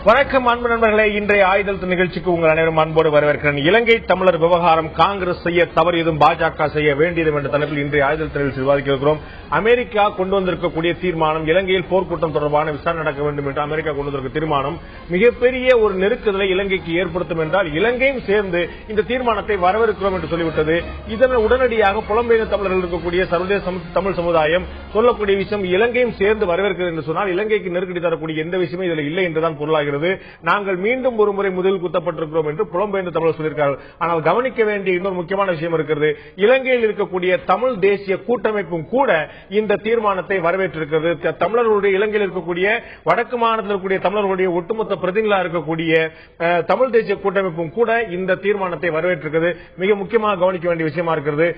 வணக்கம் அன்பு நண்பர்களே, இன்றைய ஆயுதல் நிகழ்ச்சிக்கு உங்கள் அனைவரும் அன்போடு வரவேற்கிறேன். இலங்கை தமிழர் விவகாரம் காங்கிரஸ் செய்ய தவறியதும் பாஜக செய்ய வேண்டியதும் என்ற தலைப்பில் இன்றைய ஆயுதல் நிகழ்ச்சி விவாதிக்கிறோம். அமெரிக்கா கொண்டு வந்திருக்கக்கூடிய தீர்மானம், இலங்கையில் போர்க்கூட்டம் தொடர்பான விசாரணை நடக்க வேண்டும் என்று அமெரிக்கா கொண்டு வந்திருக்க தீர்மானம் மிகப்பெரிய ஒரு நெருக்குதலை இலங்கைக்கு ஏற்படுத்தும் என்றால் இலங்கையும் சேர்ந்து இந்த தீர்மானத்தை வரவேற்கிறோம் என்று சொல்லிவிட்டது. இதனை உடனடியாக புலம்பெயர்ந்த தமிழர்கள் இருக்கக்கூடிய சர்வதேச தமிழ் சமுதாயம் சொல்லக்கூடிய விஷயம் இலங்கையும் சேர்ந்து வரவேற்கிறது என்று சொன்னால் இலங்கைக்கு நெருக்கடி தரக்கூடிய எந்த விஷயமும் இதில் இல்லை என்றுதான் பொருளாகிறது. நாங்கள் மீண்டும் ஒரு முறை முதலில் குத்தப்பட்டிருக்கிறோம் என்று புலம்பெயர்ந்த தமிழர் சொல்லியிருக்கிறார்கள். ஆனால் கவனிக்க வேண்டிய இன்னொரு முக்கியமான விஷயம் இருக்கிறது. இலங்கையில் இருக்கக்கூடிய தமிழ் தேசிய கூட்டமைப்பும் கூட இந்த தீர்மானத்தை வரவேற்றிருக்கிறது. தமிழர்களுடைய இலங்கையில் இருக்கக்கூடிய வடக்கு மாநிலத்தில் இருக்கக்கூடிய தமிழர்களுடைய ஒட்டுமொத்த பிரதிநிதிகளாக இருக்கக்கூடிய தமிழ் தேசிய கூட்டமைப்பும் கூட இந்த தீர்மானத்தை வரவேற்றிருக்கிறது. மிக முக்கியமாக கவனிக்க வேண்டிய விஷயமா இருக்கிறது.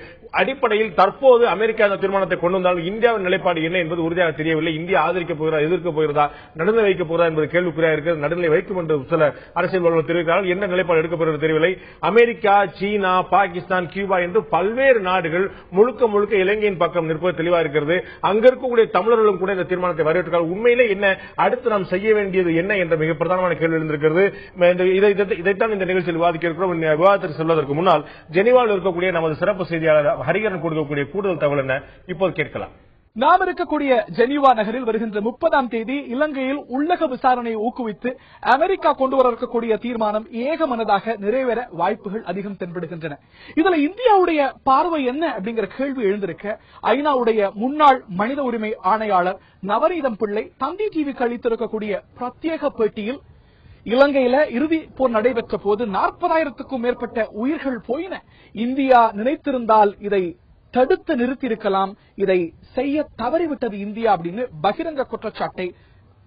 அடிப்படையில் தற்போது அமெரிக்கா இந்த தீர்மானத்தை கொண்டு வந்தால் இந்தியாவின் நிலைப்பாடு என்ன என்பது உறுதியாக தெரியவில்லை. இந்தியா ஆதரிக்க போகிறதா, எதிர்க்க போகிறதா, நடுநிலை வைக்க போகிறதா என்பது கேள்விக்குறியாக இருக்கிறது. நடுநிலை வைக்கும் என்று சில அரசியல்வாதிகள் தெரிவிக்கிறார்கள். என்ன நிலைப்பாடு எடுக்கப்படுகிறது தெரியவில்லை. அமெரிக்கா, சீனா, பாகிஸ்தான், கியூபா என்று பல்வேறு நாடுகள் முழுக்க முழுக்க இலங்கையின் பக்கம் நிற்பது தெளிவாக இருக்கிறது. அங்க இருக்கக்கூடிய தமிழர்களும் கூட இந்த தீர்மானத்தை வரவேற்றார்கள். உண்மையிலே என்ன அடுத்து நாம் செய்ய வேண்டியது என்ன என்ற மிக பிரதானமான கேள்வி எழுந்திருக்கிறது. இதைத்தான் இந்த நிகழ்ச்சியில் விவாதிக்க இருக்கிறோம். விவாதத்திற்கு செல்வதற்கு முன்னால் ஜெனீவாவில் இருக்கக்கூடிய நமது சிறப்பு செய்தியாளர் ஹரிகரன் கொடுக்கக்கூடிய கூடுதல் தகவல் என்ன இப்போது கேட்கலாம். நாம் இருக்கக்கூடிய ஜெனீவா நகரில் வருகின்ற 30ஆம் தேதி இலங்கையில் உள்ளக விசாரணையை ஊக்குவித்து அமெரிக்கா கொண்டு வர இருக்கக்கூடிய தீர்மானம் ஏகமனதாக நிறைவேற வாய்ப்புகள் அதிகம் தென்படுகின்றன. இதுல இந்தியாவுடைய பார்வை என்ன அப்படிங்கிற கேள்வி எழுந்திருக்க ஐநாவுடைய முன்னாள் மனித உரிமை ஆணையாளர் நவநீதம் பிள்ளை தந்தி டிவிக்கு அளித்திருக்கக்கூடிய பிரத்யேக பேட்டியில் இலங்கையில இறுதி போர் நடைபெற்ற போது 40,000க்கும் மேற்பட்ட உயிர்கள் போயின. இந்தியா நினைத்திருந்தால் இதை தடுத்து நிறுத்தியிருக்கலாம், இதை செய்ய தவறிவிட்டது இந்தியா அப்படின்னு பகிரங்க குற்றச்சாட்டை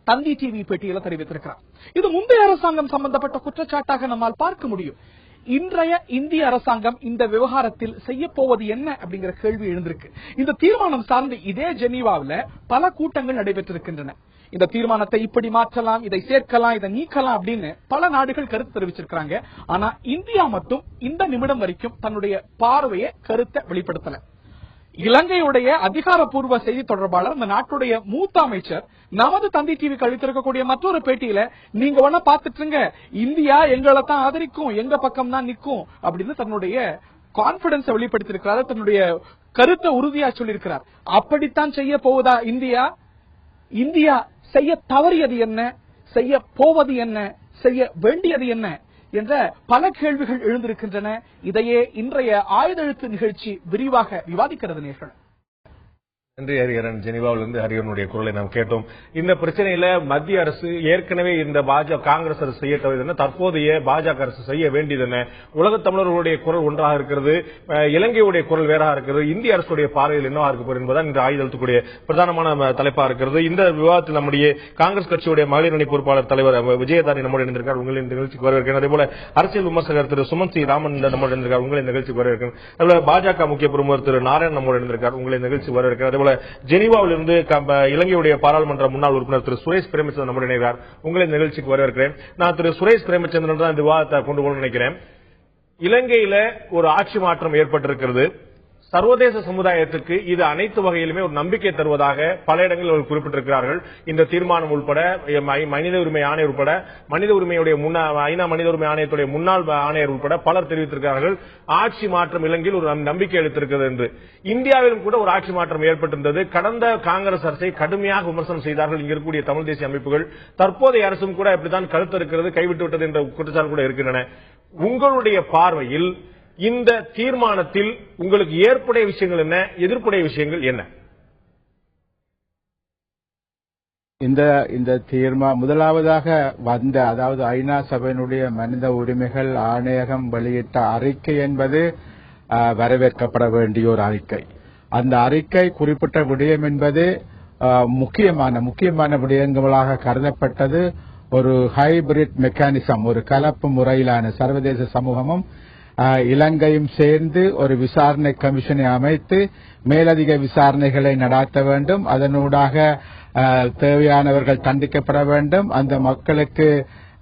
தந்தி டிவி பேட்டியில தெரிவித்திருக்கிறார். இது முந்தைய அரசாங்கம் சம்பந்தப்பட்ட குற்றச்சாட்டாக நம்மால் பார்க்க முடியும். இன்றைய இந்திய அரசாங்கம் இந்த விவகாரத்தில் செய்ய போவது என்ன அப்படிங்கிற கேள்வி எழுந்திருக்கு. இந்த தீர்மானம் சார்ந்து இதே ஜெனீவாவில் பல கூட்டங்கள் நடைபெற்றிருக்கின்றன. இந்த தீர்மானத்தை இப்படி மாற்றலாம், இதை சேர்க்கலாம், இதை நீக்கலாம் அப்படின்னு பல நாடுகள் கருத்து தெரிவிச்சிருக்காங்க. ஆனா இந்தியா மட்டும் இந்த நிமிடம் வரைக்கும் தன்னுடைய பார்வையை கருத்தை வெளிப்படுத்தல. இலங்கையுடைய அதிகாரப்பூர்வ செய்தி தொடர்பாளர், இந்த நாட்டுடைய மூத்த அமைச்சர் நமது தந்தி டிவிக்கு அளித்திருக்கக்கூடிய மற்றொரு பேட்டியில நீங்க வேணா பாத்துட்டுங்க, இந்தியா எங்களை தான் ஆதரிக்கும், எங்க பக்கம் தான் நிற்கும் அப்படின்னு தன்னுடைய கான்பிடன்ஸ் வெளிப்படுத்தியிருக்கிறார். தன்னுடைய கருத்தை உறுதியா சொல்லியிருக்கிறார். அப்படித்தான் செய்ய போவதா இந்தியா? இந்தியா செய்ய தவறியது என்ன, செய்ய போவது என்ன, செய்ய வேண்டியது என்ன என்ற பல கேள்விகள் எழுந்திருக்கின்றன. இதையே இன்றைய ஆயுதெழுத்து நிகழ்ச்சி விரிவாக விவாதிக்கிறது. நேர்கள் நன்றி ஹரிஹரன். ஜெனீவாவிலிருந்து ஹரிஹரனுடைய குரலை நாம் கேட்டோம். இந்த பிரச்சனையில மத்திய அரசு ஏற்கனவே இந்த காங்கிரஸ் அரசு செய்ய தவறியது, தற்போதைய பாஜக அரசு செய்ய வேண்டியது என்ன, உலக தமிழர்களுடைய குரல் ஒன்றாக இருக்கிறது, இலங்கையுடைய குரல் வேறாக இருக்கிறது, இந்திய அரசுடைய பார்வையில் என்னவா இருக்க போகிறது என்பதுதான் இந்த ஆயுதத்துக்குரிய பிரதானமான தலைப்பா இருக்கிறது. இந்த விவாதத்தில் நம்முடைய காங்கிரஸ் கட்சியுடைய மகளிர் அணி பொறுப்பாளர் தலைவர் விஜயதாரி நம்முடைய இணைந்திருக்கார். உங்களின் நிகழ்ச்சிக்கு வரவேற்கிறேன். அதே போல அரசியல் விமர்சகர் திரு சுமன் சி ராமன் நம்முடைய இணைந்திருக்கார். உங்களின் நிகழ்ச்சிக்கு வரவேற்கிறேன். அதேபோல பாஜக முக்கிய பிரமுகர் திரு நாராயணன் நம்முடைய இணைந்திருக்கார். உங்களின் நிகழ்ச்சி வரவேற்கிறேன். அதேபோல ஜெனீவாவில் இருந்து இலங்கையுடைய பாராளுமன்ற முன்னாள் உறுப்பினர் திரு சுரேஷ் பிரேமச்சந்திரன் நம்முடைய இணைகிறார். உங்களை நிகழ்ச்சிக்கு வரவேற்கிறேன். நான் திரு சுரேஷ் பிரேமச்சந்திரன் தான் இந்த விவாதத்தை கொண்டு போக நினைக்கிறேன். இலங்கையில ஒரு ஆட்சி மாற்றம் ஏற்பட்டிருக்கிறது. சர்வதேச சமுதாயத்துக்கு இது அனைத்து வகையிலுமே ஒரு நம்பிக்கை தருவதாக பல இடங்களில் அவர்கள் குறிப்பிட்டிருக்கிறார்கள். இந்த தீர்மானம் உட்பட மனித உரிமை ஆணையர் உட்பட மனித உரிமையுடைய ஐநா மனித உரிமை ஆணையத்துடைய முன்னாள் ஆணையர் உட்பட பலர் தெரிவித்திருக்கிறார்கள். ஆட்சி மாற்றம் இலங்கையில் ஒரு நம்பிக்கை அளித்திருக்கிறது என்று. இந்தியாவிலும் கூட ஒரு ஆட்சி மாற்றம் ஏற்பட்டிருந்தது. கடந்த காங்கிரஸ் அரசை கடுமையாக விமர்சனம் செய்தார்கள் இங்க இருக்கக்கூடிய தமிழ் தேசிய அமைப்புகள். தற்போதைய அரசும் கூட இப்படித்தான் கருத்து இருக்கிறது, கைவிட்டு விட்டது என்ற குற்றச்சாட்டு கூட இருக்கின்றன. உங்களுடைய பார்வையில் இந்த தீர்மானத்தில் உங்களுக்கு ஏற்புடைய விஷயங்கள் என்ன, எதிர்ப்புடைய விஷயங்கள் என்ன? இந்த முதலாவதாக வந்த, அதாவது ஐநா சபையினுடைய மனித உரிமைகள் ஆணையகம் வெளியிட்ட அறிக்கை என்பது வரவேற்கப்பட வேண்டிய ஒரு அறிக்கை. அந்த அறிக்கை குறிப்பிட்ட விடயம் என்பது முக்கியமான விடயங்களாக கருதப்பட்டது. ஒரு ஹைபிரிட் மெக்கானிசம், ஒரு கலப்பு முறையிலான சர்வதேச சமூகமும் இலங்கையும் சேர்ந்து ஒரு விசாரணை கமிஷனை அமைத்து மேலதிக விசாரணைகளை நடாத்த வேண்டும். அதனூடாக தேவையானவர்கள் தண்டிக்கப்பட வேண்டும், அந்த மக்களுக்கு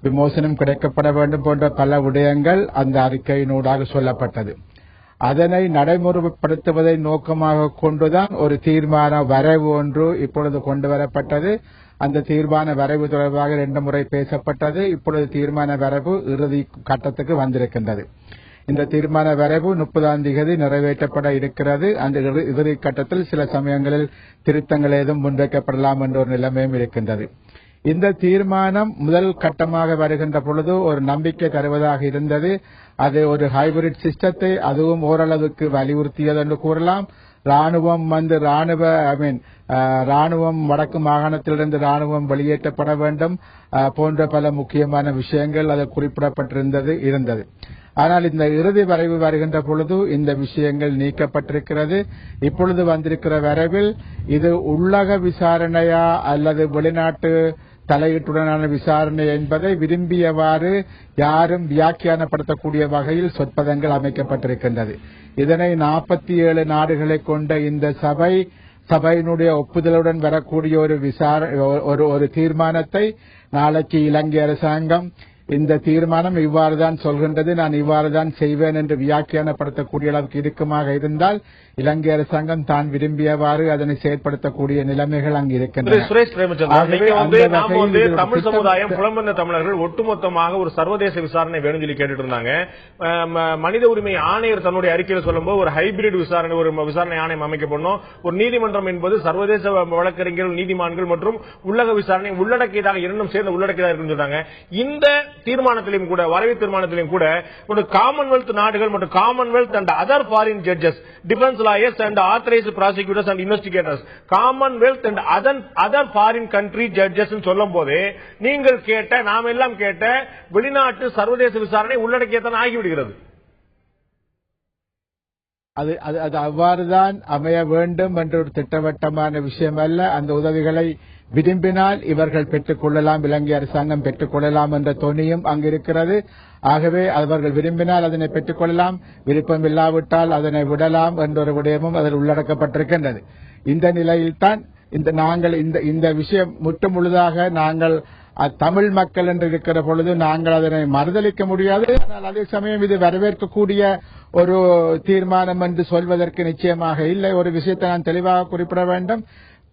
விமோசனம் கிடைக்கப்பட வேண்டும் போன்ற பல விடயங்கள் அந்த அறிக்கையினூடாக சொல்லப்பட்டது. அதனை நடைமுறைப்படுத்துவதை நோக்கமாக கொண்டுதான் ஒரு தீர்மான வரைவு ஒன்று இப்பொழுது கொண்டு வரப்பட்டது. அந்த தீர்மான வரைவு தொடர்பாக 2 முறை பேசப்பட்டது. இப்பொழுது தீர்மான வரைவு இறுதி கட்டத்துக்கு வந்திருக்கின்றது. இந்த தீர்மான வரைவு 30ஆம் தேதி நிறைவேற்றப்பட இருக்கிறது. அந்த இறுதி கட்டத்தில் சில சமயங்களில் திருத்தங்கள் ஏதும் முன்வைக்கப்படலாம் என்ற ஒரு நிலைமையும் இருக்கின்றது. இந்த தீர்மானம் முதல் கட்டமாக வருகின்ற பொழுது ஒரு நம்பிக்கை தருவதாக இருந்தது. அது ஒரு ஹைபிரிட் சிஸ்டத்தை அதுவும் ஓரளவுக்கு வலியுறுத்தியது என்று கூறலாம். ராணுவம் வடக்கு மாகாணத்திலிருந்து ராணுவம் வெளியேற்றப்பட வேண்டும் போன்ற பல முக்கியமான விஷயங்கள் அது குறிப்பிடப்பட்டிருந்தது. ஆனால் இந்த இறுதி வரைவு வருகின்ற பொழுது இந்த விஷயங்கள் நீக்கப்பட்டிருக்கிறது. இப்பொழுது வந்திருக்கிற வரைவில் இது உள்ளக விசாரணையா அல்லது வெளிநாட்டு தலையீட்டுடனான விசாரணை என்பதை விரும்பியவாறு யாரும் வியாக்கியானப்படுத்தக்கூடிய வகையில் சொற்பதங்கள் அமைக்கப்பட்டிருக்கின்றது. இதனை 47 நாடுகளை கொண்ட இந்த சபையினுடைய ஒப்புதலுடன் வரக்கூடிய ஒரு தீர்மானத்தை நாளைக்கு இலங்கை அரசாங்கம் இந்த தீர்மானம் இவ்வாறுதான் சொல்கின்றது, நான் இவ்வாறுதான் செய்வேன் என்று வியாக்கியானப்படுத்தக்கூடிய அளவுக்கு இறுக்கமாக இருந்தால் இலங்கை அரசாங்கம் தான் விரும்பியவாறு அதனை செயற்படுத்தக்கூடிய நிலைமைகள் அங்கு இருக்கின்றன. சுரேஷ் தமிழ் சமுதாயம் புலம்பெயர்ந்த தமிழர்கள் ஒட்டுமொத்தமாக ஒரு சர்வதேச விசாரணை வேணும் சொல்லி கேட்டுட்டு இருந்தாங்க. மனித உரிமை ஆணையர் தன்னுடைய அறிக்கையில் சொல்லும்போது ஒரு ஹைபிரிட் விசாரணை, ஒரு விசாரணை ஆணையம் அமைக்கப்படணும். ஒரு நீதிமன்றம் என்பது சர்வதேச வழக்கறிஞர்கள், நீதிமான்கள் மற்றும் உள்ளக விசாரணை உள்ளடக்கியதாக இரண்டும் சேர்ந்து உள்ளடக்கியதாக இருக்குன்னு சொல்றாங்க. இந்த தீர்மானத்திலும் கூட, வரைவு தீர்மானத்திலும் கூட ஒரு காமன்வெல்த் நாடுகள் மற்றும் Commonwealth and other foreign judges, defence lawyers and authorised prosecutors and investigators, Commonwealth and other foreign country judges சொல்லும் போது நீங்கள் கேட்ட, நாம் எல்லாம் கேட்ட வெளிநாட்டு சர்வதேச விசாரணை உள்ளடக்கியத்தான் ஆகிவிடுகிறது. அது அவ்வாறுதான் அமைய வேண்டும் என்ற ஒரு திட்டவட்டமான விஷயம் அல்ல. அந்த உதவிகளை விரும்பினால் இவர்கள் பெற்றுக் கொள்ளலாம், இலங்கை அரசாங்கம் பெற்றுக் கொள்ளலாம் என்ற தொனியும் அங்கு இருக்கிறது. ஆகவே அவர்கள் விரும்பினால் அதனை பெற்றுக் கொள்ளலாம், விருப்பம் இல்லாவிட்டால் அதனை விடலாம் என்ற ஒரு விடயமும் அதில் உள்ளடக்கப்பட்டிருக்கின்றது. இந்த நிலையில்தான் நாங்கள் இந்த விஷயம் முற்றுமுழுதாக நாங்கள் தமிழ் மக்கள் என்று இருக்கிற பொழுது நாங்கள் அதனை மறுதளிக்க முடியாது. ஆனால் அதே சமயம் இது வரவேற்கக்கூடிய ஒரு தீர்மானம் என்று சொல்வதற்கு நிச்சயமாக இல்லை. ஒரு விஷயத்தை நான் தெளிவாக குறிப்பிட வேண்டும்.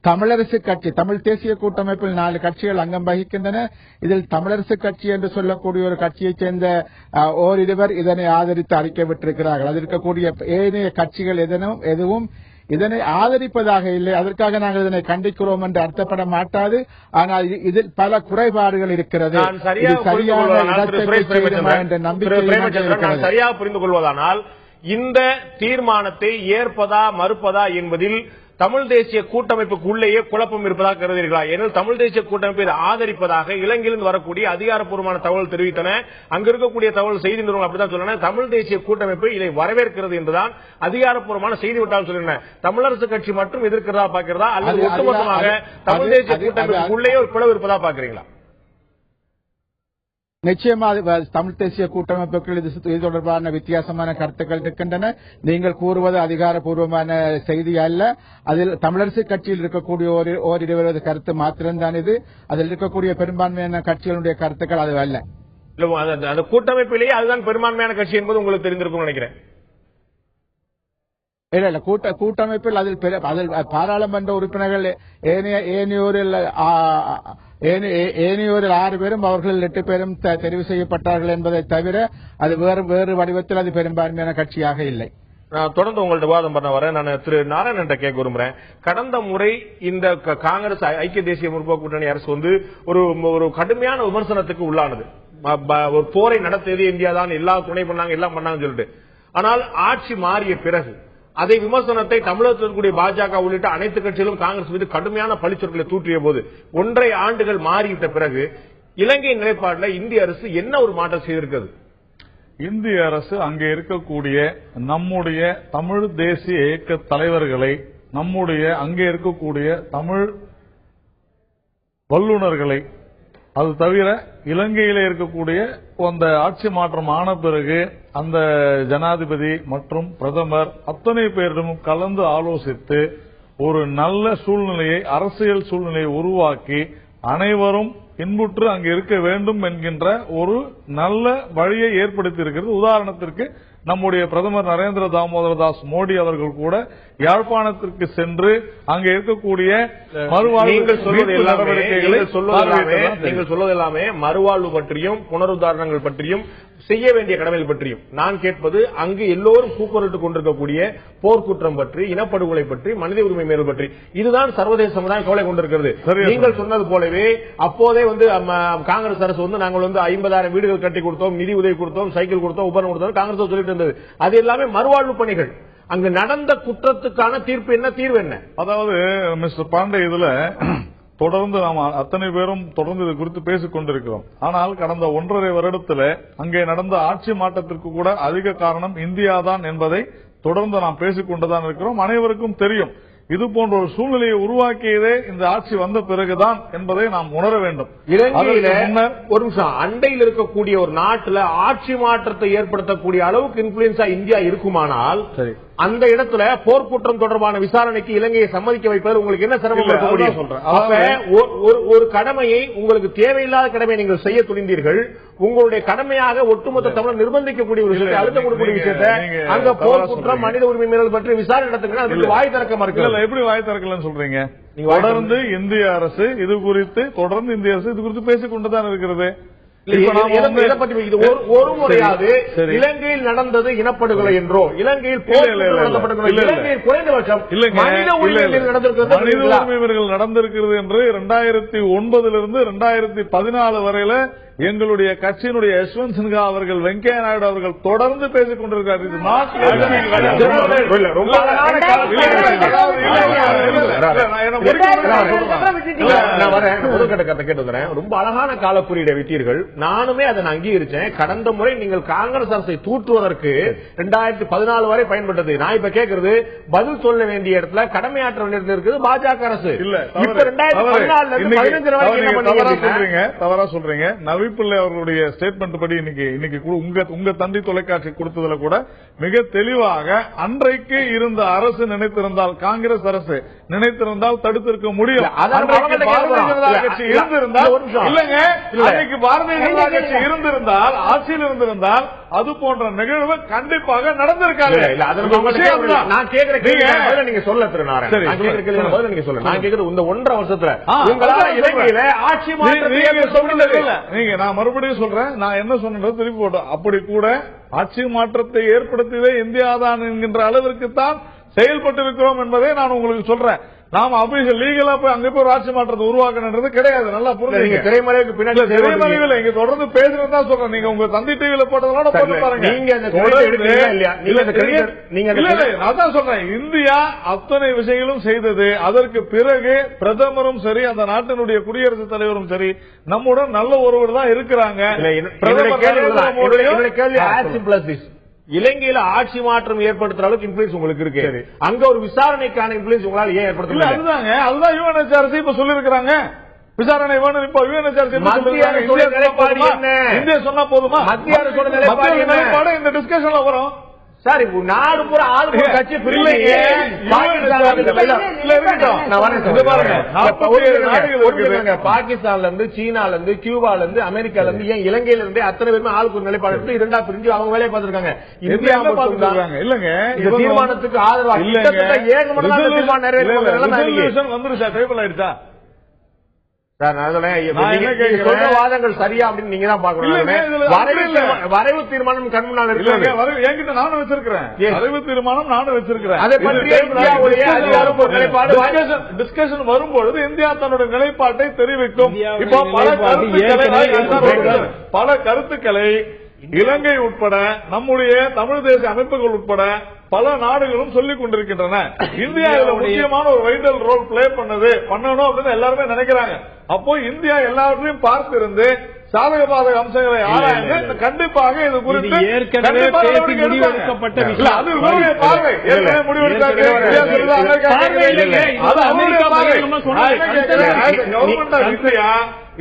தமிழரசு கட்சி, தமிழ் தேசிய கூட்டமைப்பில் 4 கட்சிகள் அங்கம் வகிக்கின்றன. இதில் தமிழரசு கட்சி என்று சொல்லக்கூடிய ஒரு கட்சியைச் சேர்ந்த ஓரிருவர் இதனை ஆதரித்து அறிக்கை விட்டிருக்கிறார்கள். அதில் இருக்கக்கூடிய ஏனைய கட்சிகள் எதுவும் இதனை ஆதரிப்பதாக இல்லை. அதற்காக நாங்கள் இதனை கண்டிக்கிறோம் என்று அர்த்தப்பட மாட்டாது. ஆனால் இதில் பல குறைபாடுகள் இருக்கிறது. சரியாக புரிந்து கொள்வதானால் இந்த தீர்மானத்தை ஏற்பதா மறுப்பதா என்பதில் தமிழ் தேசிய கூட்டமைப்புக்கு உள்ளேயே குழப்பம் இருப்பதாக கருதுகிறீர்களா? ஏனெனில் தமிழ் தேசிய கூட்டமைப்பை ஆதரிப்பதாக இலங்கையிலிருந்து வரக்கூடிய அதிகாரப்பூர்வமான தகவல் தெரிவித்தன. அங்க இருக்கக்கூடிய தகவல் செய்தி நிறுவனம் அப்படிதான் சொல்லணும். தமிழ் தேசிய கூட்டமைப்பு இதை வரவேற்கிறது என்றுதான் அதிகாரப்பூர்வமான செய்தி விட்டால் சொல்லுங்க. தமிழரசு கட்சி மட்டும் எதிர்க்கிறதா பாக்கிறதா அல்லது ஒட்டுமொத்தமாக தமிழ் தேசிய கூட்டமைப்புக்கு உள்ளேயே ஒரு பிளவு இருப்பதா பாக்குறீங்களா? நிச்சயமாக தமிழ் தேசிய கூட்டமைப்புகள் இது தொடர்பான வித்தியாசமான கருத்துக்கள் இருக்கின்றன. நீங்கள் கூறுவது அதிகாரப்பூர்வமான செய்தி அல்ல. அதில் தமிழரசு கட்சியில் இருக்கக்கூடிய ஓரிருவரது கருத்து மாத்திரம்தான் இது. அதில் இருக்கக்கூடிய பெரும்பான்மையான கட்சிகளுடைய கருத்துக்கள் அது அல்ல. அந்த கூட்டமைப்பிலேயே அதுதான் பெரும்பான்மையான கட்சி என்பது உங்களுக்கு தெரிந்திருக்கும் நினைக்கிறேன். இல்ல கூட்டமைப்பில் அதில் பாராளுமன்ற உறுப்பினர்கள் ஏனையோரில் 6 பேரும் அவர்கள் 8 பேரும் தெரிவு செய்யப்பட்டார்கள் என்பதை தவிர அது வேறு வடிவத்தில் அது பெரும்பான்மையான கட்சியாக இல்லை. நான் தொடர்ந்து உங்கள்ட்ட விவாதம் பண்ண வரேன். நான் திரு நாராயணன் கேட்க விரும்புறேன். கடந்த முறை இந்த காங்கிரஸ் ஐக்கிய தேசிய முற்போக்கு கூட்டணி அரசு ஒரு கடுமையான விமர்சனத்துக்கு உள்ளானது. ஒரு போரை நடத்தியது இந்தியா தான், எல்லாம் துணை பண்ணாங்க, எல்லாம் பண்ணாங்கன்னு சொல்லிட்டு. ஆனால் ஆட்சி மாறிய பிறகு அதை விமர்சனத்தை தமிழகத்தில் இருக்கக்கூடிய பாஜக உள்ளிட்ட அனைத்து கட்சிகளும் காங்கிரஸ் மீது கடுமையான பழிச்சொற்களை தூற்றிய போது 1.5 ஆண்டுகள் மாறிவிட்ட பிறகு இலங்கை நிலைப்பாட்டில் இந்திய அரசு என்ன ஒரு மாற்றம் செய்திருக்கிறது? இந்திய அரசு அங்கே இருக்கக்கூடிய நம்முடைய தமிழ் தேசிய இயக்க தலைவர்களை, நம்முடைய அங்கே இருக்கக்கூடிய தமிழ் வல்லுநர்களை, அது தவிர இலங்கையில இருக்கக்கூடிய அந்த ஆட்சி மாற்றம் ஆன பிறகு அந்த ஜனாதிபதி மற்றும் பிரதமர் அத்தனை பேரிடமும் கலந்து ஆலோசித்து ஒரு நல்ல சூழ்நிலையை, அரசியல் சூழ்நிலையை உருவாக்கி அனைவரும் இன்புற்று அங்கு இருக்க வேண்டும் என்கின்ற ஒரு நல்ல வழியை ஏற்படுத்தி இருக்கிறது. உதாரணத்திற்கு நம்முடைய பிரதமர் நரேந்திர தாமோதர் தாஸ் மோடி அவர்கள் கூட யாழ்ப்பாணத்திற்கு சென்று அங்கே இருக்கக்கூடிய நீங்கள் சொல்வது எல்லாமே மறுவாழ்வு பற்றியும் புனருத்தாரணங்கள் பற்றியும் செய்ய வேண்டிய கடமைகள் பற்றியும். நான் கேட்பது அங்கு எல்லோரும் கூக்குரலிட்டுக் கொண்டிருக்கக்கூடிய போர்க்குற்றம் பற்றி, இனப்படுகொலை பற்றி, மனித உரிமை மீறல் பற்றி. இதுதான் சர்வதேச சமுதாயம் கவலை கொண்டிருக்கிறது. நீங்கள் சொன்னது போலவே அப்போதே காங்கிரஸ் அரசு நாங்கள் 50,000 வீடுகள் கட்டி கொடுத்தோம், நிதி உதவி கொடுத்தோம், சைக்கிள் கொடுத்தோம், உபகரணம் கொடுத்தோம், காங்கிரஸ் சொல்லிட்டு இருந்தது. அது எல்லாமே மறுவாழ்வு பணிகள். அங்கு நடந்த குற்றத்துக்கான தீர்ப்பு என்ன, தீர்வு என்ன? அதாவது மிஸ்டர் பாண்டே, இதுல தொடர்ந்து நாம் அத்தனை பேரும் தொடர்ந்து இது குறித்து பேசிக் கொண்டிருக்கிறோம். ஆனால் கடந்த 1.5 வருடத்தில் அங்கே நடந்த ஆட்சி மாற்றத்திற்கு கூட அதிக காரணம் இந்தியா தான் என்பதை தொடர்ந்து நாம் பேசிக் கொண்டுதான் இருக்கிறோம். அனைவருக்கும் தெரியும். இது போன்ற ஒரு சூழ்நிலையை உருவாக்கியதே இந்த ஆட்சி வந்த பிறகுதான் என்பதை நாம் உணர வேண்டும். இலங்கையில ஒரு நிமிஷம், அண்டையில் இருக்கக்கூடிய ஒரு நாட்டில் ஆட்சி மாற்றத்தை ஏற்படுத்தக்கூடிய அளவுக்கு இன்ஃபுளுன்ஸா இந்தியா இருக்குமானால் அந்த இடத்துல போர்க்குற்றம் தொடர்பான விசாரணைக்கு இலங்கையை சம்மதிக்க வைப்பது உங்களுக்கு என்ன சிரமம் இருக்க முடியும்? ஒரு கடமையை, உங்களுக்கு தேவையில்லாத கடமையை நீங்கள் செய்ய துணிந்தீர்கள். உங்களுடைய கடமையாக ஒட்டுமொத்த தமிழர் நிர்பந்திக்கக்கூடிய ஒரு விஷயத்தை, அழுத்தம் கொடுக்கக்கூடிய விஷயத்தை அங்க போர்க்குற்றம், மனித உரிமை மீறல் பற்றி விசாரணை நடத்துங்க. அதுக்கு வாய் திறக்க மறுக்கல. எப்படி வாய் திறக்கலன்னு சொல்றீங்க? தொடர்ந்து இந்திய அரசு இது குறித்து பேசிக் கொண்டுதான் இருக்கிறது. ஒரு முறையாவது இலங்கையில் நடந்தது இனப்படுகொலை என்றோ, இலங்கையில் இலங்கையில் குறைந்தபட்சம் மனித உரிமைகள் நடந்திருக்கிறது என்று 2009 2014 வரையில எங்களுடைய கட்சியினுடைய யஷ்வந்த் சின்ஹா அவர்கள், வெங்கையா நாயுடு அவர்கள் தொடர்ந்து பேசிக் கொண்டிருக்கிறார். இது ரொம்ப அழகான கால குறியீடை விட்டீர்கள். நானுமே அதை அங்கீகரிச்சேன். கடந்த முறை நீங்கள் காங்கிரஸ் அரசை தூற்றுவதற்கு 2014 வரை பயன்பட்டது. நான் இப்ப கேட்கிறது, பதில் சொல்ல வேண்டிய இடத்துல கடமையாற்ற வேண்டிய இடத்துல இருக்குது பாஜக அரசு. இப்ப 2014 வரைக்கும் தவறா சொல்றீங்க. நவிப்பிள்ளை அவர்களுடைய ஸ்டேட்மெண்ட் படி இன்னைக்கு உங்க தந்தி தொலைக்காட்சி கொடுத்ததுல கூட மிக தெளிவாக அன்றைக்கு இருந்த அரசு நினைத்திருந்தால், காங்கிரஸ் அரசு நினைத்திருந்தால் தடுத்திருக்க முடியும். பாரதிய ஜனதா கட்சி இருந்திருந்தால், இல்லங்க, அன்னைக்கு பாரதிய ஜனதா கட்சி இருந்திருந்தால், ஆட்சியில் இருந்திருந்தால் அது போன்ற நிகழ்வு கண்டிப்பாக நடந்திருக்காது. நான் கேட்கிறேன், நீங்க சொல்ல திருநாராயணன், நீங்க சொல்ல. நான் கேட்கிறது, இந்த 1.5 வருஷத்துல உங்களால இலங்கையில ஆட்சி நீங்க, நான் மறுபடியும் சொல்றேன், நான் என்ன சொன்னது திருப்பி போட்டோம். அப்படி கூட ஆட்சி மாற்றத்தை ஏற்படுத்தியதே இந்தியா தான் என்கின்ற அளவிற்கு தான் செயல்பட்டிருக்கிறோம் என்பதை நான் உங்களுக்கு சொல்றேன். நாம அபிஷேக் லீகலா போய் அங்க போய் ஆட்சி மாற்றத்தை உருவாக்கணுன்றது கிடையாது. நல்லா புரிஞ்சுங்க. திரைமறைவுக்கு பின்னாடி திரைமறைவில் இங்க தொடர்ந்து பேசுறதா சொல்றேன். நீங்க உங்க தந்தி டிவியில போட்டதோட போட்டு பாருங்க. அதான் சொல்றேன், இந்தியா அத்தனை விஷயங்களும் செய்தது. அதற்கு பிறகு பிரதமரும் சரி, அந்த நாட்டினுடைய குடியரசுத் தலைவரும் சரி, நம்முடன் நல்ல ஒருவர் தான் இருக்கிறாங்க. இலங்கையில ஆட்சி மாற்றம் ஏற்படுத்துற அளவுக்கு இன்ஃபுளுன்ஸ் உங்களுக்கு இருக்கு. அங்க ஒரு விசாரணைக்கான இன்ஃபுளுன்ஸ் உங்களால் ஏன் ஏற்படுத்த? அதுதான் யுஎன்எச்ஆர்சி இப்ப சொல்லிருக்காங்க. விசாரணை வேணும். இப்ப யுஎன்எச்ஆர்சி இந்தியா சொன்னா போதுமா? மத்திய அரசோட நிலைப்பாடு இந்த டிஸ்கஷன்ல வரும். சாரி, நாடு பூரா ஆளுக்கு கட்சி பிரிவினை. பாகிஸ்தான்ல இருந்து, சீனால இருந்து, கியூபால இருந்து, அமெரிக்கால இருந்து, ஏன் இலங்கையில இருந்து அத்தனை பேருமே ஆளுக்கு ஒரு நிலைப்பாடு எடுத்து 2ஆ பிரிஞ்சு அவங்க வேலையை பார்த்திருக்காங்க. இந்தியா இல்லங்க இந்த தீர்மானத்துக்கு ஆதரவாக வந்துருச்சா? வாதங்கள் சரியா அப்படின்னு நீங்க தான் பாக்கணும். வரைவு தீர்மானம் கண் முன்னால் என்கிட்ட நானும் வச்சிருக்கிறேன். வரைவு தீர்மானம் நானும் வச்சிருக்கிறேன். அதை பற்றி டிஸ்கஷன் வரும்பொழுது இந்தியா தன்னுடைய நிலைப்பாட்டை தெரிவிக்கும். இப்போ பல கருத்துக்களை இலங்கை உட்பட, நம்முடைய தமிழ் தேசிய அமைப்புகள் உட்பட பல நாடுகளும் சொல்லிக் கொண்டிருக்கின்றன. இந்தியா முக்கியமான ஒரு வைட்டல் ரோல் பிளே பண்ணணும் அப்படின்னு எல்லாருமே நினைக்கிறாங்க. அப்போ இந்தியா எல்லாவற்றையும் பார்த்திருந்து சாதக பாதக அம்சங்களை ஆராய்ந்து கண்டிப்பாக இது குறித்து முடிவெடுக்கப்பட்ட விஷயம். அது பார்வை முடிவெடுத்தாங்க.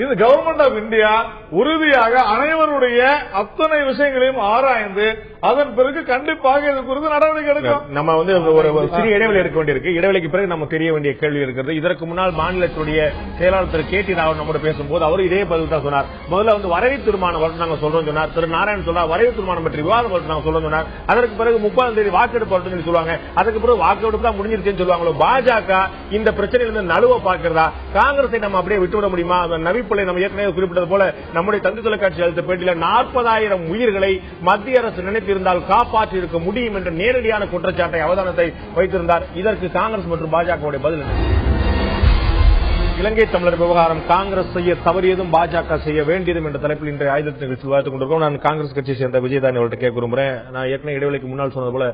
இது கவர்மெண்ட் ஆஃப் இந்தியா உறுதியாக அனைவருடைய அத்தனை விஷயங்களையும் ஆராய்ந்து அதன் பிறகு கண்டிப்பாக இது குறித்து நடவடிக்கை எடுக்கும். நம்ம ஒரு சிறிய இடைவெளி எடுக்க வேண்டியிருக்கு. இடைவெளிக்கு பிறகு நம்ம தெரிய வேண்டிய கேள்வி இருக்கிறது. இதற்கு முன்னால் மாநிலத்துடைய செயலாளர் திரு கே டி ராவன் நம்மோட பேசும்போது அவர் இதே பதில் தான் சொன்னார். முதல்ல வரைவு தீர்மானம் வரணும் நாங்க சொல்றோம் சொன்னார். திரு நாராயணன் சொன்னார் வரைவு தீர்மானம் பற்றி விவாதம் வரணும் நாங்க சொல்றோம் சொன்னார். அதற்கு பிறகு 30ஆம் தேதி வாக்கெடுப்பு வரணும்னு சொல்லுவாங்க. அதுக்கு பிறகு வாக்கெடுப்பு தான் முடிஞ்சிருச்சுன்னு சொல்லுவாங்களோ. பாஜக இந்த பிரச்சனையிலிருந்து நழுவ பார்க்கிறதா? காங்கிரஸை நம்ம அப்படியே விட்டுவிட முடியுமா? நவிப்பிள்ளை நம்ம ஏற்கனவே குறிப்பிட்டது போல நம்முடைய தந்தி தொலைக்காட்சி அளித்த பேட்டியில் 40,000 உயிர்களை மத்திய அரசு நினைத்திருந்தால் காப்பாற்றி இருக்க முடியும் என்ற நேரடியான குற்றச்சாட்டை அவதானத்தை வைத்திருந்தார். இதற்கு காங்கிரஸ் மற்றும் பாஜகவுடைய பதில் என்ன? இலங்கை தமிழர் விவகாரம் காங்கிரஸ் செய்ய தவறியதும் பாஜக செய்ய வேண்டியதும் என்ற தலைப்பில் இன்றைய ஆயுதத்தை நிகழ்ச்சி விவாதித்துக் கொண்டிருக்கோம். நான் காங்கிரஸ் கட்சியை சேர்ந்த விஜயதானி அவர்கிட்ட கேட்க விரும்புகிறேன். நான் ஏற்கனவே இடைவெளிக்கு முன்னால் சொன்னது போல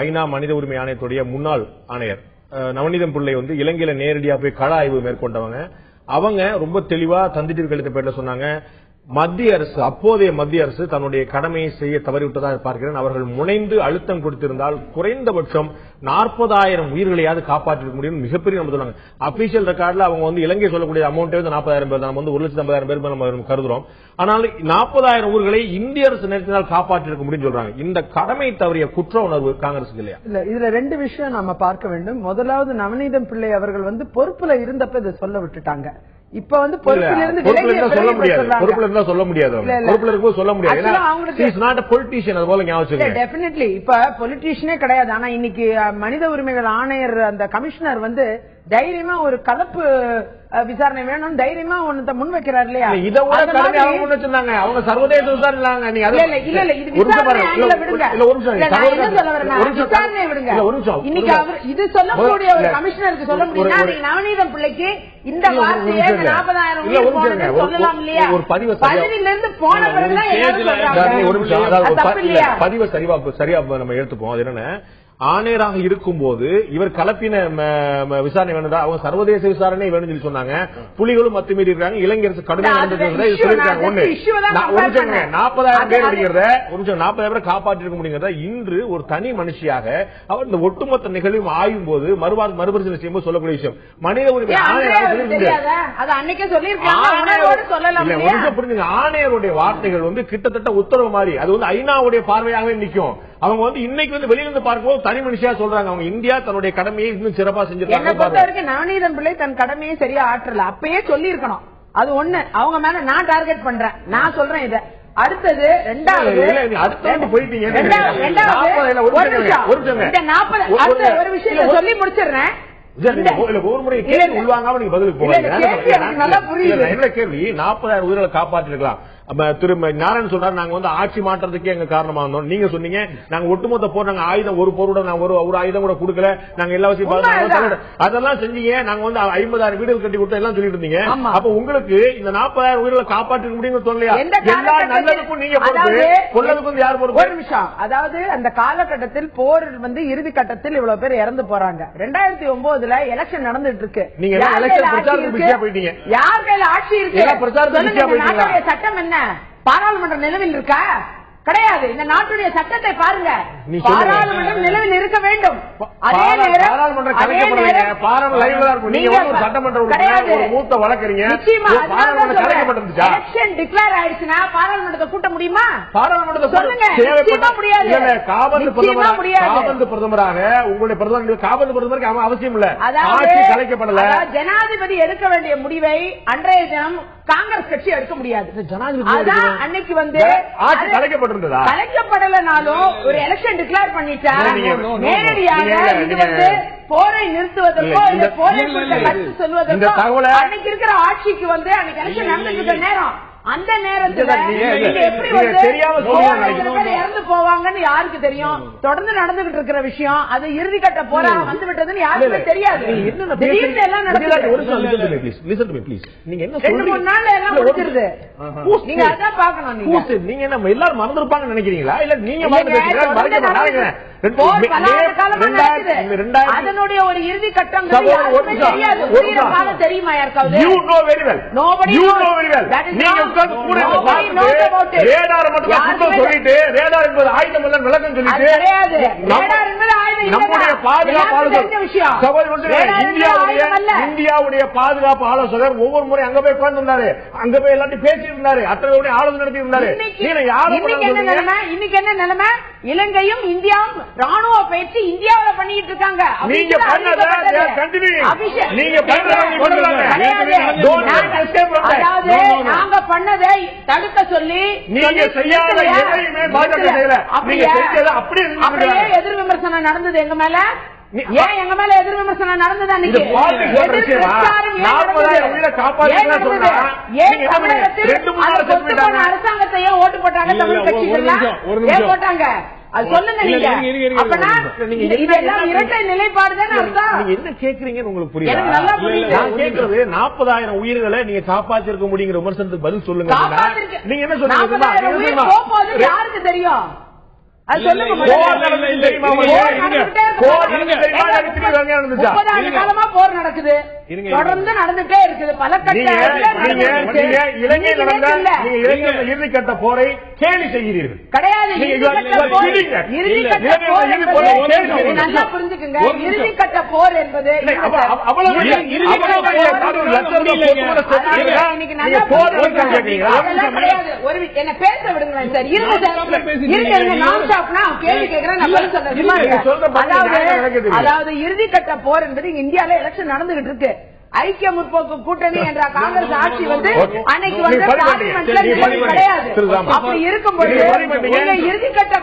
ஐநா மனித உரிமை ஆணையத்துடைய முன்னாள் ஆணையர் நவநீதம் பிள்ளை இலங்கையில நேரடியா போய் கள ஆய்வு மேற்கொண்டவங்க. அவங்க ரொம்ப தெளிவா தந்தி கழித்த பேர்ல சொன்னாங்க, மத்திய அரசு அப்போதைய மத்திய அரசு தன்னுடைய கடமையை செய்ய தவறிவிட்டதாக பார்க்கிறேன். அவர்கள் முனைந்து அழுத்தம் கொடுத்திருந்தால் குறைந்தபட்சம் 40,000 உயிர்களையாவது காப்பாற்றிருக்க முடியும். மிகப்பெரிய நம்ம சொன்னாங்க. அபிஷியல் ரெக்கார்ட்ல அவங்க இலங்கை சொல்லக்கூடிய அமௌண்ட் 40,000 பேர். நம்ம 1,50,000 பேர் நம்ம கருதுறோம். ஆனால் 40,000 ஊர்களை இந்திய அரசு நிறுத்தினால் காப்பாற்றிருக்க முடியும் சொல்றாங்க. இந்த கடமை தவறிய குற்ற உணர்வு காங்கிரசுக்கு இல்லையா? இல்ல, இதுல ரெண்டு விஷயம் நம்ம பார்க்க வேண்டும். முதலாவது நவநீதம் பிள்ளை அவர்கள் பொறுப்புல இருந்தப்ப இதை சொல்ல விட்டுட்டாங்க. இப்ப பொறுப்புல இருந்து சொல்ல முடியாது. பொறுப்புல இருந்தா சொல்ல முடியாது. பொறுப்புல இருக்கும்போது சொல்ல முடியாது. டெஃபினெட்லி இப்ப பொலிட்டீஷியனே கிடையாது. ஆனா இன்னைக்கு மனித உரிமைகள் ஆணையர் அந்த கமிஷனர் தைரியமா ஒரு கலப்பு விசாரணை வேணும் தைரியமா ஒன்னு முன் வைக்கிறார் இல்லையா? அவங்க சர்வதேச விசாரணை இன்னைக்கு அவர் இது சொல்லக்கூடிய ஒரு கமிஷனருக்கு சொல்ல முடியுமா? நவநீதம் பிள்ளைக்கு இந்த வார்த்தையை 40,000 சொல்லலாம் இல்லையா? பதவியில இருந்து போன பதிவை சரியா நம்ம எடுத்துப்போம். அது என்னன்னா, ஆணையராக இருக்கும் போது இவர் கலப்பின விசாரணை வேணும், அவங்க சர்வதேச விசாரணை வேணும் சொல்லி சொன்னாங்க. புலிகளும் அத்துமீறி இருக்காங்க, இளைஞர் கடுமையாக 40,000 பேர் அப்படிங்கிறத 40,000 பேரை காப்பாற்றி இருக்க முடியுங்கிறத இன்று ஒரு தனி மனுஷியாக அவர் இந்த ஒட்டுமொத்த நிகழ்வும் ஆயும் போது மறுபரிசீலனை செய்யும்போது சொல்லக்கூடிய விஷயம். மனித உரிமை ஆணையருடைய வார்த்தைகள் கிட்டத்தட்ட உத்தரவு மாதிரி. அது ஐநாவுடைய பார்வையாகவே நிற்கும். அவங்க இன்னைக்கு வெளியிலிருந்து பார்க்கும்போது தனி மனுஷியா சொல்றாங்க. அவங்க இந்தியா தன்னுடைய கடமையை இன்னும் சிறப்பா செஞ்சிருக்காங்க. நவநீதம் பிள்ளை தன் கடமையை சரியா ஆற்றல, அப்பயே சொல்லி இருக்கணும். அது ஒண்ணு அவங்க மேல நான் டார்கெட் பண்றேன், நான் சொல்றேன் இத. அடுத்தது ஒரு விஷயம் சொல்லி முடிச்சிடுறேன். ஒரு முறை கேள்வி உள்வாங்க நீங்க பதிலுக்கு போங்க. என்ன கேள்வி? 40,000 உயிர்களை காப்பாற்றிருக்கலாம். திரு நாராயணன் சொல்றாரு, நாங்க ஆட்சி மாற்றத்துக்கு எங்க காரணமா இருந்தோம். நீங்க சொன்னீங்க நாங்க ஒட்டுமொத்த போர், நாங்க ஆயுதம் ஒரு போருடன் ஒரு ஆயுதம் கூட கொடுக்கல, நாங்க எல்லா விஷயம் அதெல்லாம் செஞ்சீங்க. நாங்க 50,000 வீடுகள் கட்டி கொடுத்தோம் எல்லாம் சொல்லிட்டு இருந்தீங்க. அப்ப உங்களுக்கு இந்த 40,000 உயிர்களை காப்பாற்ற முடியும்னு சொல்லலையா? எல்லா நல்லதுக்கும் நீங்க பொறுப்பு, கொள்ளதுக்கும் யார் பொறுப்பு? ஒரு நிமிஷம். அதாவது அந்த காலகட்டத்தில் போர் இறுதி கட்டத்தில் இவ்வளவு பேர் இறந்து போறாங்க. 2009 எலெக்ஷன் நடந்துட்டு இருக்கு. நீங்க எலெக்ஷன் பிரச்சாரத்துக்கு பிஸியா போயிட்டீங்க. யார் கையில ஆட்சி இருக்கு? பிரச்சாரத்துக்கு பிஸியா போயிட்டீங்க. சட்டம் என்ன? பாராளுமன்ற நிலவில் இருக்கா? கிடையாது. இந்த நாட்டுடைய சட்டத்தை பாருங்க. பாராளுமன்றம் நிலவில் இருக்க வேண்டும். அதே நேரம் மூத்த வழக்கறிஞர் எலெக்ஷன் டிக்ளேர் ஆயிடுச்சுன்னா பாராளுமன்றத்தை கூட்ட முடியுமா? பாராளுமன்றத்தை சொல்லுங்க. முடியாது. காபந்து பிரதமராக உங்களுடைய பிரதமர் காபந்து பிரதமருக்கு அவன் அவசியம் இல்ல. ஆட்சி கலைக்கப்படல. ஜனாதிபதி எடுக்க வேண்டிய முடிவை அன்றைய தினம் காங்கிரஸ் கட்சி எடுக்க முடியாது. அன்னைக்கு ஆட்சி கலைக்கப்பட்டிருந்ததா? கலைக்கப்படலனாலும் ஒரு எலெக்ஷன் டிக்ளேர் பண்ணிட்டா நேரடியாக இது போரை நிறுத்துவதற்கோ இல்ல போரை சொல்வதற்கோ அன்னைக்கு இருக்கிற ஆட்சிக்கு அன்னைக்கு எலெக்ஷன் நடந்துட்டு நேரம் அந்த நேரத்துல எப்படி இறந்து போவாங்கன்னு யாருக்கு தெரியும்? தொடர்ந்து நடந்துகிட்டு இருக்கிற விஷயம் அது இறுதிக்கட்ட போரா வந்து விட்டதுன்னு யாருக்குமே தெரியாது. திடீர்னு எல்லாம் நடக்குது. 2-3 நாள்ல எல்லாம் முடிச்சிருது. நீங்க அதான் பாக்கணும். நீங்க என்ன எல்லாரும் மறந்துருப்பாங்கன்னு நினைக்கிறீங்களா? இல்ல நீங்க அதனுடைய ஒரு இறுதி கட்டம் தெரியுமா யாருக்காவது? நம்முடைய பாதுகாப்பு இந்தியாவுடைய பாதுகாப்பு ஆலோசகர் ஒவ்வொரு முறை அங்க போய் உட்கார்ந்து அங்க போய் எல்லாத்தையும் பேசி இருந்தாரு, அத்தனை ஆலோசனை நடத்தி இருந்தாரு. இன்னைக்கு என்ன நிலைமை? இலங்கையும் இந்தியாவும் ராணுவ பயிற்சி இந்தியாவில் பண்ணிட்டு இருக்காங்க. நீங்க நாங்க பண்ணதை தடுக்க சொல்லி நீங்க செய்யாத எதையுமே பாஜக செய்யல. அப்படியே எதிர் விமர்சனம் நடந்தது எங்க மேல. ஏன் எங்க மேல எதிர் விமர்சனம் நடந்தது? அன்னைக்கு அரசாங்கத்தையே ஓட்டு போட்டாங்க தமிழ் கட்சிகள் போட்டாங்க. அது சொல்லுங்க நீங்க. இரட்டை நிலைப்பாடுதான் அர்த்தம். நீங்க என்ன கேக்குறீங்கன்னு உங்களுக்கு புரியுது? நல்லா புரியுது. நான் கேக்குறது 40,000 உயிர்களை நீங்க காப்பாற்றிருக்க முடியுங்கிற விமர்சனத்துக்கு பதில் சொல்லுங்க. நீங்க என்ன சொல்றீங்க? யாருக்கு தெரியும்? போர் நடக்குது, தொடர்ந்து நடந்துட்டே இருக்குது. பல இறுதிக்கட்ட போரை கேலி செய்கிறீர்கள் கிடையாது. நல்லா புரிஞ்சுக்குங்க. இறுதிக்கட்ட போர் என்பது என்ன பேச விடுங்களேன் சார். அதாவது இறுதிக்கட்ட போர் என்பது இந்தியாவில் எலெக்ஷன் நடந்துகிட்டு இருக்கு. ஐக்கிய முற்போக்கு கூட்டணி என்ற காங்கிரஸ் ஆட்சி வந்து அன்னைக்கு வந்து பார்லிமெண்ட்ல கிடையாது. அப்படி இருக்கும்போது இறுதிக்கட்ட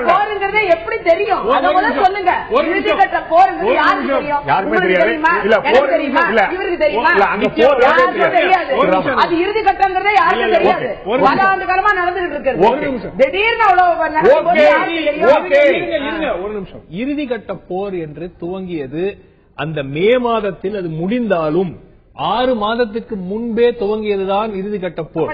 போருங்கிறது எப்படி தெரியும்? அதை முதல்ல சொல்லுங்க. இறுதிக்கட்ட போருங்கிறது யாருக்கு தெரியும்? உங்களுக்கு தெரியுமா? எனக்கு தெரியுமா? இவருக்கு தெரியுமா? யாருக்கும் தெரியாது. அது இறுதிக்கட்டங்கிறதே யாருக்கும் தெரியாது. பல ஆண்டு காலமா நடந்துகிட்டு இருக்கிறது. திடீர்னு அவ்வளவு ஒரு நிமிஷம். இறுதிக்கட்ட போர் என்று துவங்கியது அந்த மே மாதத்தில், அது முடிந்தாலும் 6 மாதத்துக்கு முன்பே துவங்கியதுதான் இறுதிக்கட்ட போர்.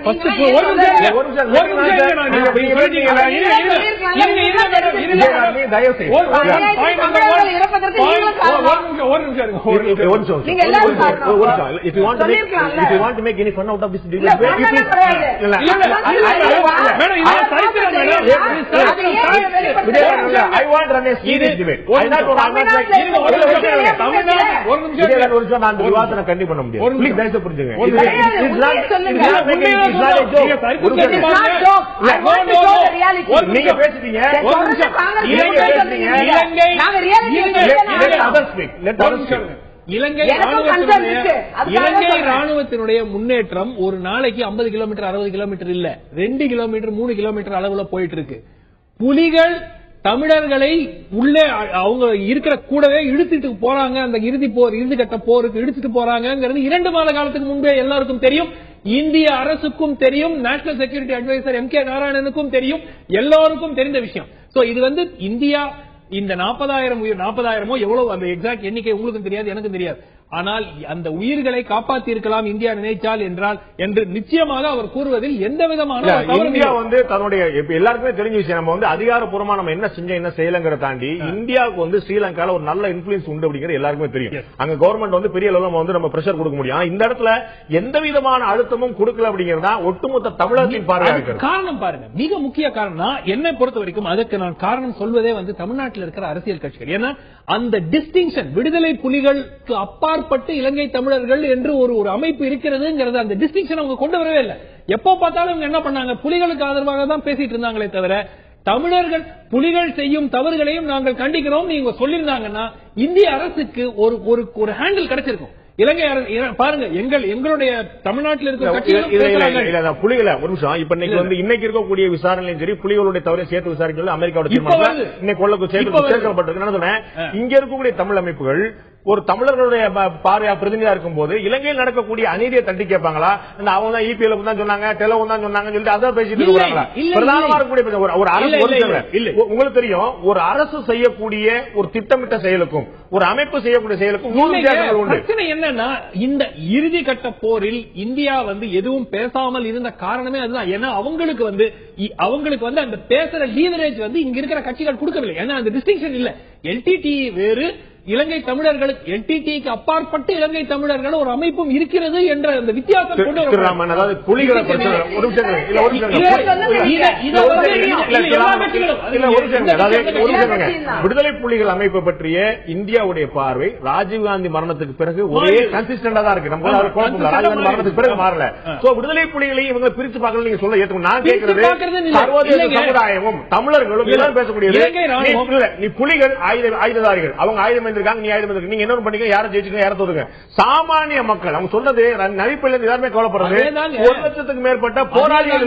கண்டி பண்ண முடியும். நீங்க பேசுறீங்க. இலங்கை ராணுவத்தினுடைய முன்னேற்றம் ஒரு நாளைக்கு 50 கிலோமீட்டர் 60 கிலோமீட்டர் இல்ல, 2 கிலோமீட்டர் 3 கிலோமீட்டர் அளவுல போயிட்டு இருக்கு. புலிகள் தமிழர்களை உள்ளே அவங்க இருக்கிற கூடவே இழுத்துட்டு போறாங்க. அந்த இறுதிக்கட்ட போருக்கு இழுத்துட்டு போறாங்கிறது 2 மாத காலத்துக்கு முன்பே எல்லாருக்கும் தெரியும். இந்திய அரசுக்கும் தெரியும், நேஷனல் செக்யூரிட்டி அட்வைசர் MK நாராயணனுக்கும் தெரியும், எல்லாருக்கும் தெரிந்த விஷயம். சோ இது வந்து இந்தியா இந்த 40,000 எவ்வளவு அந்த எக்ஸாக்ட் எண்ணிக்கை உங்களுக்கும் தெரியாது, எனக்கும் தெரியாது. ஆனால் அந்த உயிர்களை காப்பாற்றி இருக்கலாம் இந்தியா நினைச்சால் என்றால் என்று நிச்சயமாக அவர் கூறுவதில் எந்த விதமான இந்தியா வந்து தன்னுடைய எல்லாருக்குமே தெரிஞ்ச விஷயம். நம்ம வந்து அதிகாரப்பூர்வமா நம்ம என்ன செஞ்சோம் என்ன செய்யலங்கிற தாண்டி இந்தியாவுக்கு வந்து ஸ்ரீலங்கால ஒரு நல்ல இன்ஃபுளுன்ஸ் உண்டு அப்படிங்கிற எல்லாருக்குமே தெரியும். அங்க கவர்மெண்ட் வந்து பெரிய அளவுல வந்து நம்ம பிரஷர் கொடுக்க முடியும். இந்த இடத்துல எந்த விதமான அழுத்தமும் கொடுக்கல அப்படிங்கிறதா ஒட்டுமொத்த தமிழகத்தின் பார்வை. காரணம் பாருங்க, மிக முக்கிய காரணம் என்னை பொறுத்த வரைக்கும் அதுக்கு நான் காரணம் சொல்வதே வந்து தமிழ்நாட்டில் இருக்கிற அரசியல் கட்சிகள். ஏன்னா அந்த டிஸ்டிங்ஷன் விடுதலை புலிகளுக்கு அப்பாற்பட்டு இலங்கை தமிழர்கள் என்று ஒரு அமைப்பு இருக்கிறதுங்கிறது அந்த டிஸ்டிங்ஷன் அவங்க கொண்டு வரவே இல்லை. எப்போ பார்த்தாலும் என்ன பண்ணாங்க, புலிகளுக்கு ஆதரவாக தான் பேசிட்டு இருந்தாங்களே தவிர தமிழர்கள் புலிகள் செய்யும் தவறுகளையும் நாங்கள் கண்டிக்கிறோம் நீங்க சொல்லியிருந்தாங்கன்னா இந்திய அரசுக்கு ஒரு ஹேண்டில் கிடைச்சிருக்கும். இலங்கை பாருங்க, எங்களுடைய தமிழ்நாட்டில் இருக்கிற புலிகளை ஒரு நிமிஷம். இப்ப இன்னைக்கு இருக்கக்கூடிய விசாரணையும் சரி, புலிகளுடைய தவறை சேர்த்து விசாரிக்கிறது அமெரிக்காவோட சேர்க்கப்பட்டிருக்கு. இங்க இருக்கக்கூடிய தமிழ் அமைப்புகள் ஒரு தமிழர்களுடைய பார்வையா பிரதிநிதியா இருக்கும் போது இலங்கையில் நடக்கக்கூடிய அநீதியை தட்டி கேட்பாங்களா? அவங்க தான் EPL தான் சொன்னாங்க, டெலவும் தான் சொன்னாங்கன்னு சொல்லிட்டு அதான் பேசிட்டு இருக்காங்களா? பிரதானமா இருக்கக்கூடிய ஒரு அரசு உங்களுக்கு தெரியும், ஒரு அரசு செய்யக்கூடிய ஒரு திட்டமிட்ட செயலுக்கும் ஒரு அமைப்பு செய்யக்கூடிய செயலுக்கும் பிரச்சனை என்னன்னா இந்த இறுதி கட்ட போரில் இந்தியா வந்து எதுவும் பேசாமல் இருந்த காரணமே அதுதான். ஏன்னா அவங்களுக்கு வந்து அந்த பேசுற லீவரேஜ் வந்து இங்க இருக்கிற கட்சிகள் கொடுக்கவில்லை. ஏன்னா அந்த டிஸ்டிங்ஷன் இல்ல. LTTE வேறு, இலங்கை தமிழர்களுக்கு என்டிடிக்கு அப்பாற்பட்டு இலங்கை தமிழர்கள் ஒரு அமைப்பும் இருக்கிறது என்ற அந்த வித்தியாசம் கொண்டு அதாவது புலிகளை விடுதலை புலிகள் அமைப்பு பற்றிய இந்தியாவுடைய பார்வை ராஜீவ்காந்தி மரணத்துக்கு பிறகு ஒரே கன்சிஸ்டன்டா தான் இருக்கு. நம்ம ராஜீவ்காந்தி மரணத்துக்கு பிறகு மாறல. விடுதலை புலிகளை இவங்க பிரிச்சு பார்க்கல. நீங்க சொல்ல ஏற்க நான் கேட்கிறது சர்வதேச சமுதாயமும் தமிழர்களும் எல்லாரும் பேசக்கூடியது. நீ புலிகள் ஆயுததாரிகள், அவங்க ஆயுதம் இருக்காங்க, நீ ஆயுதம் இருக்கு, நீங்க என்ன பண்ணீங்க, யாரும் ஜெயிச்சுங்க, யாரும் தோதுங்க. சாமானிய மக்கள் அவங்க சொன்னது நடிப்பில் எல்லாருமே கவலைப்படுறது 1,00,000க்கு மேற்பட்ட போராளிகள்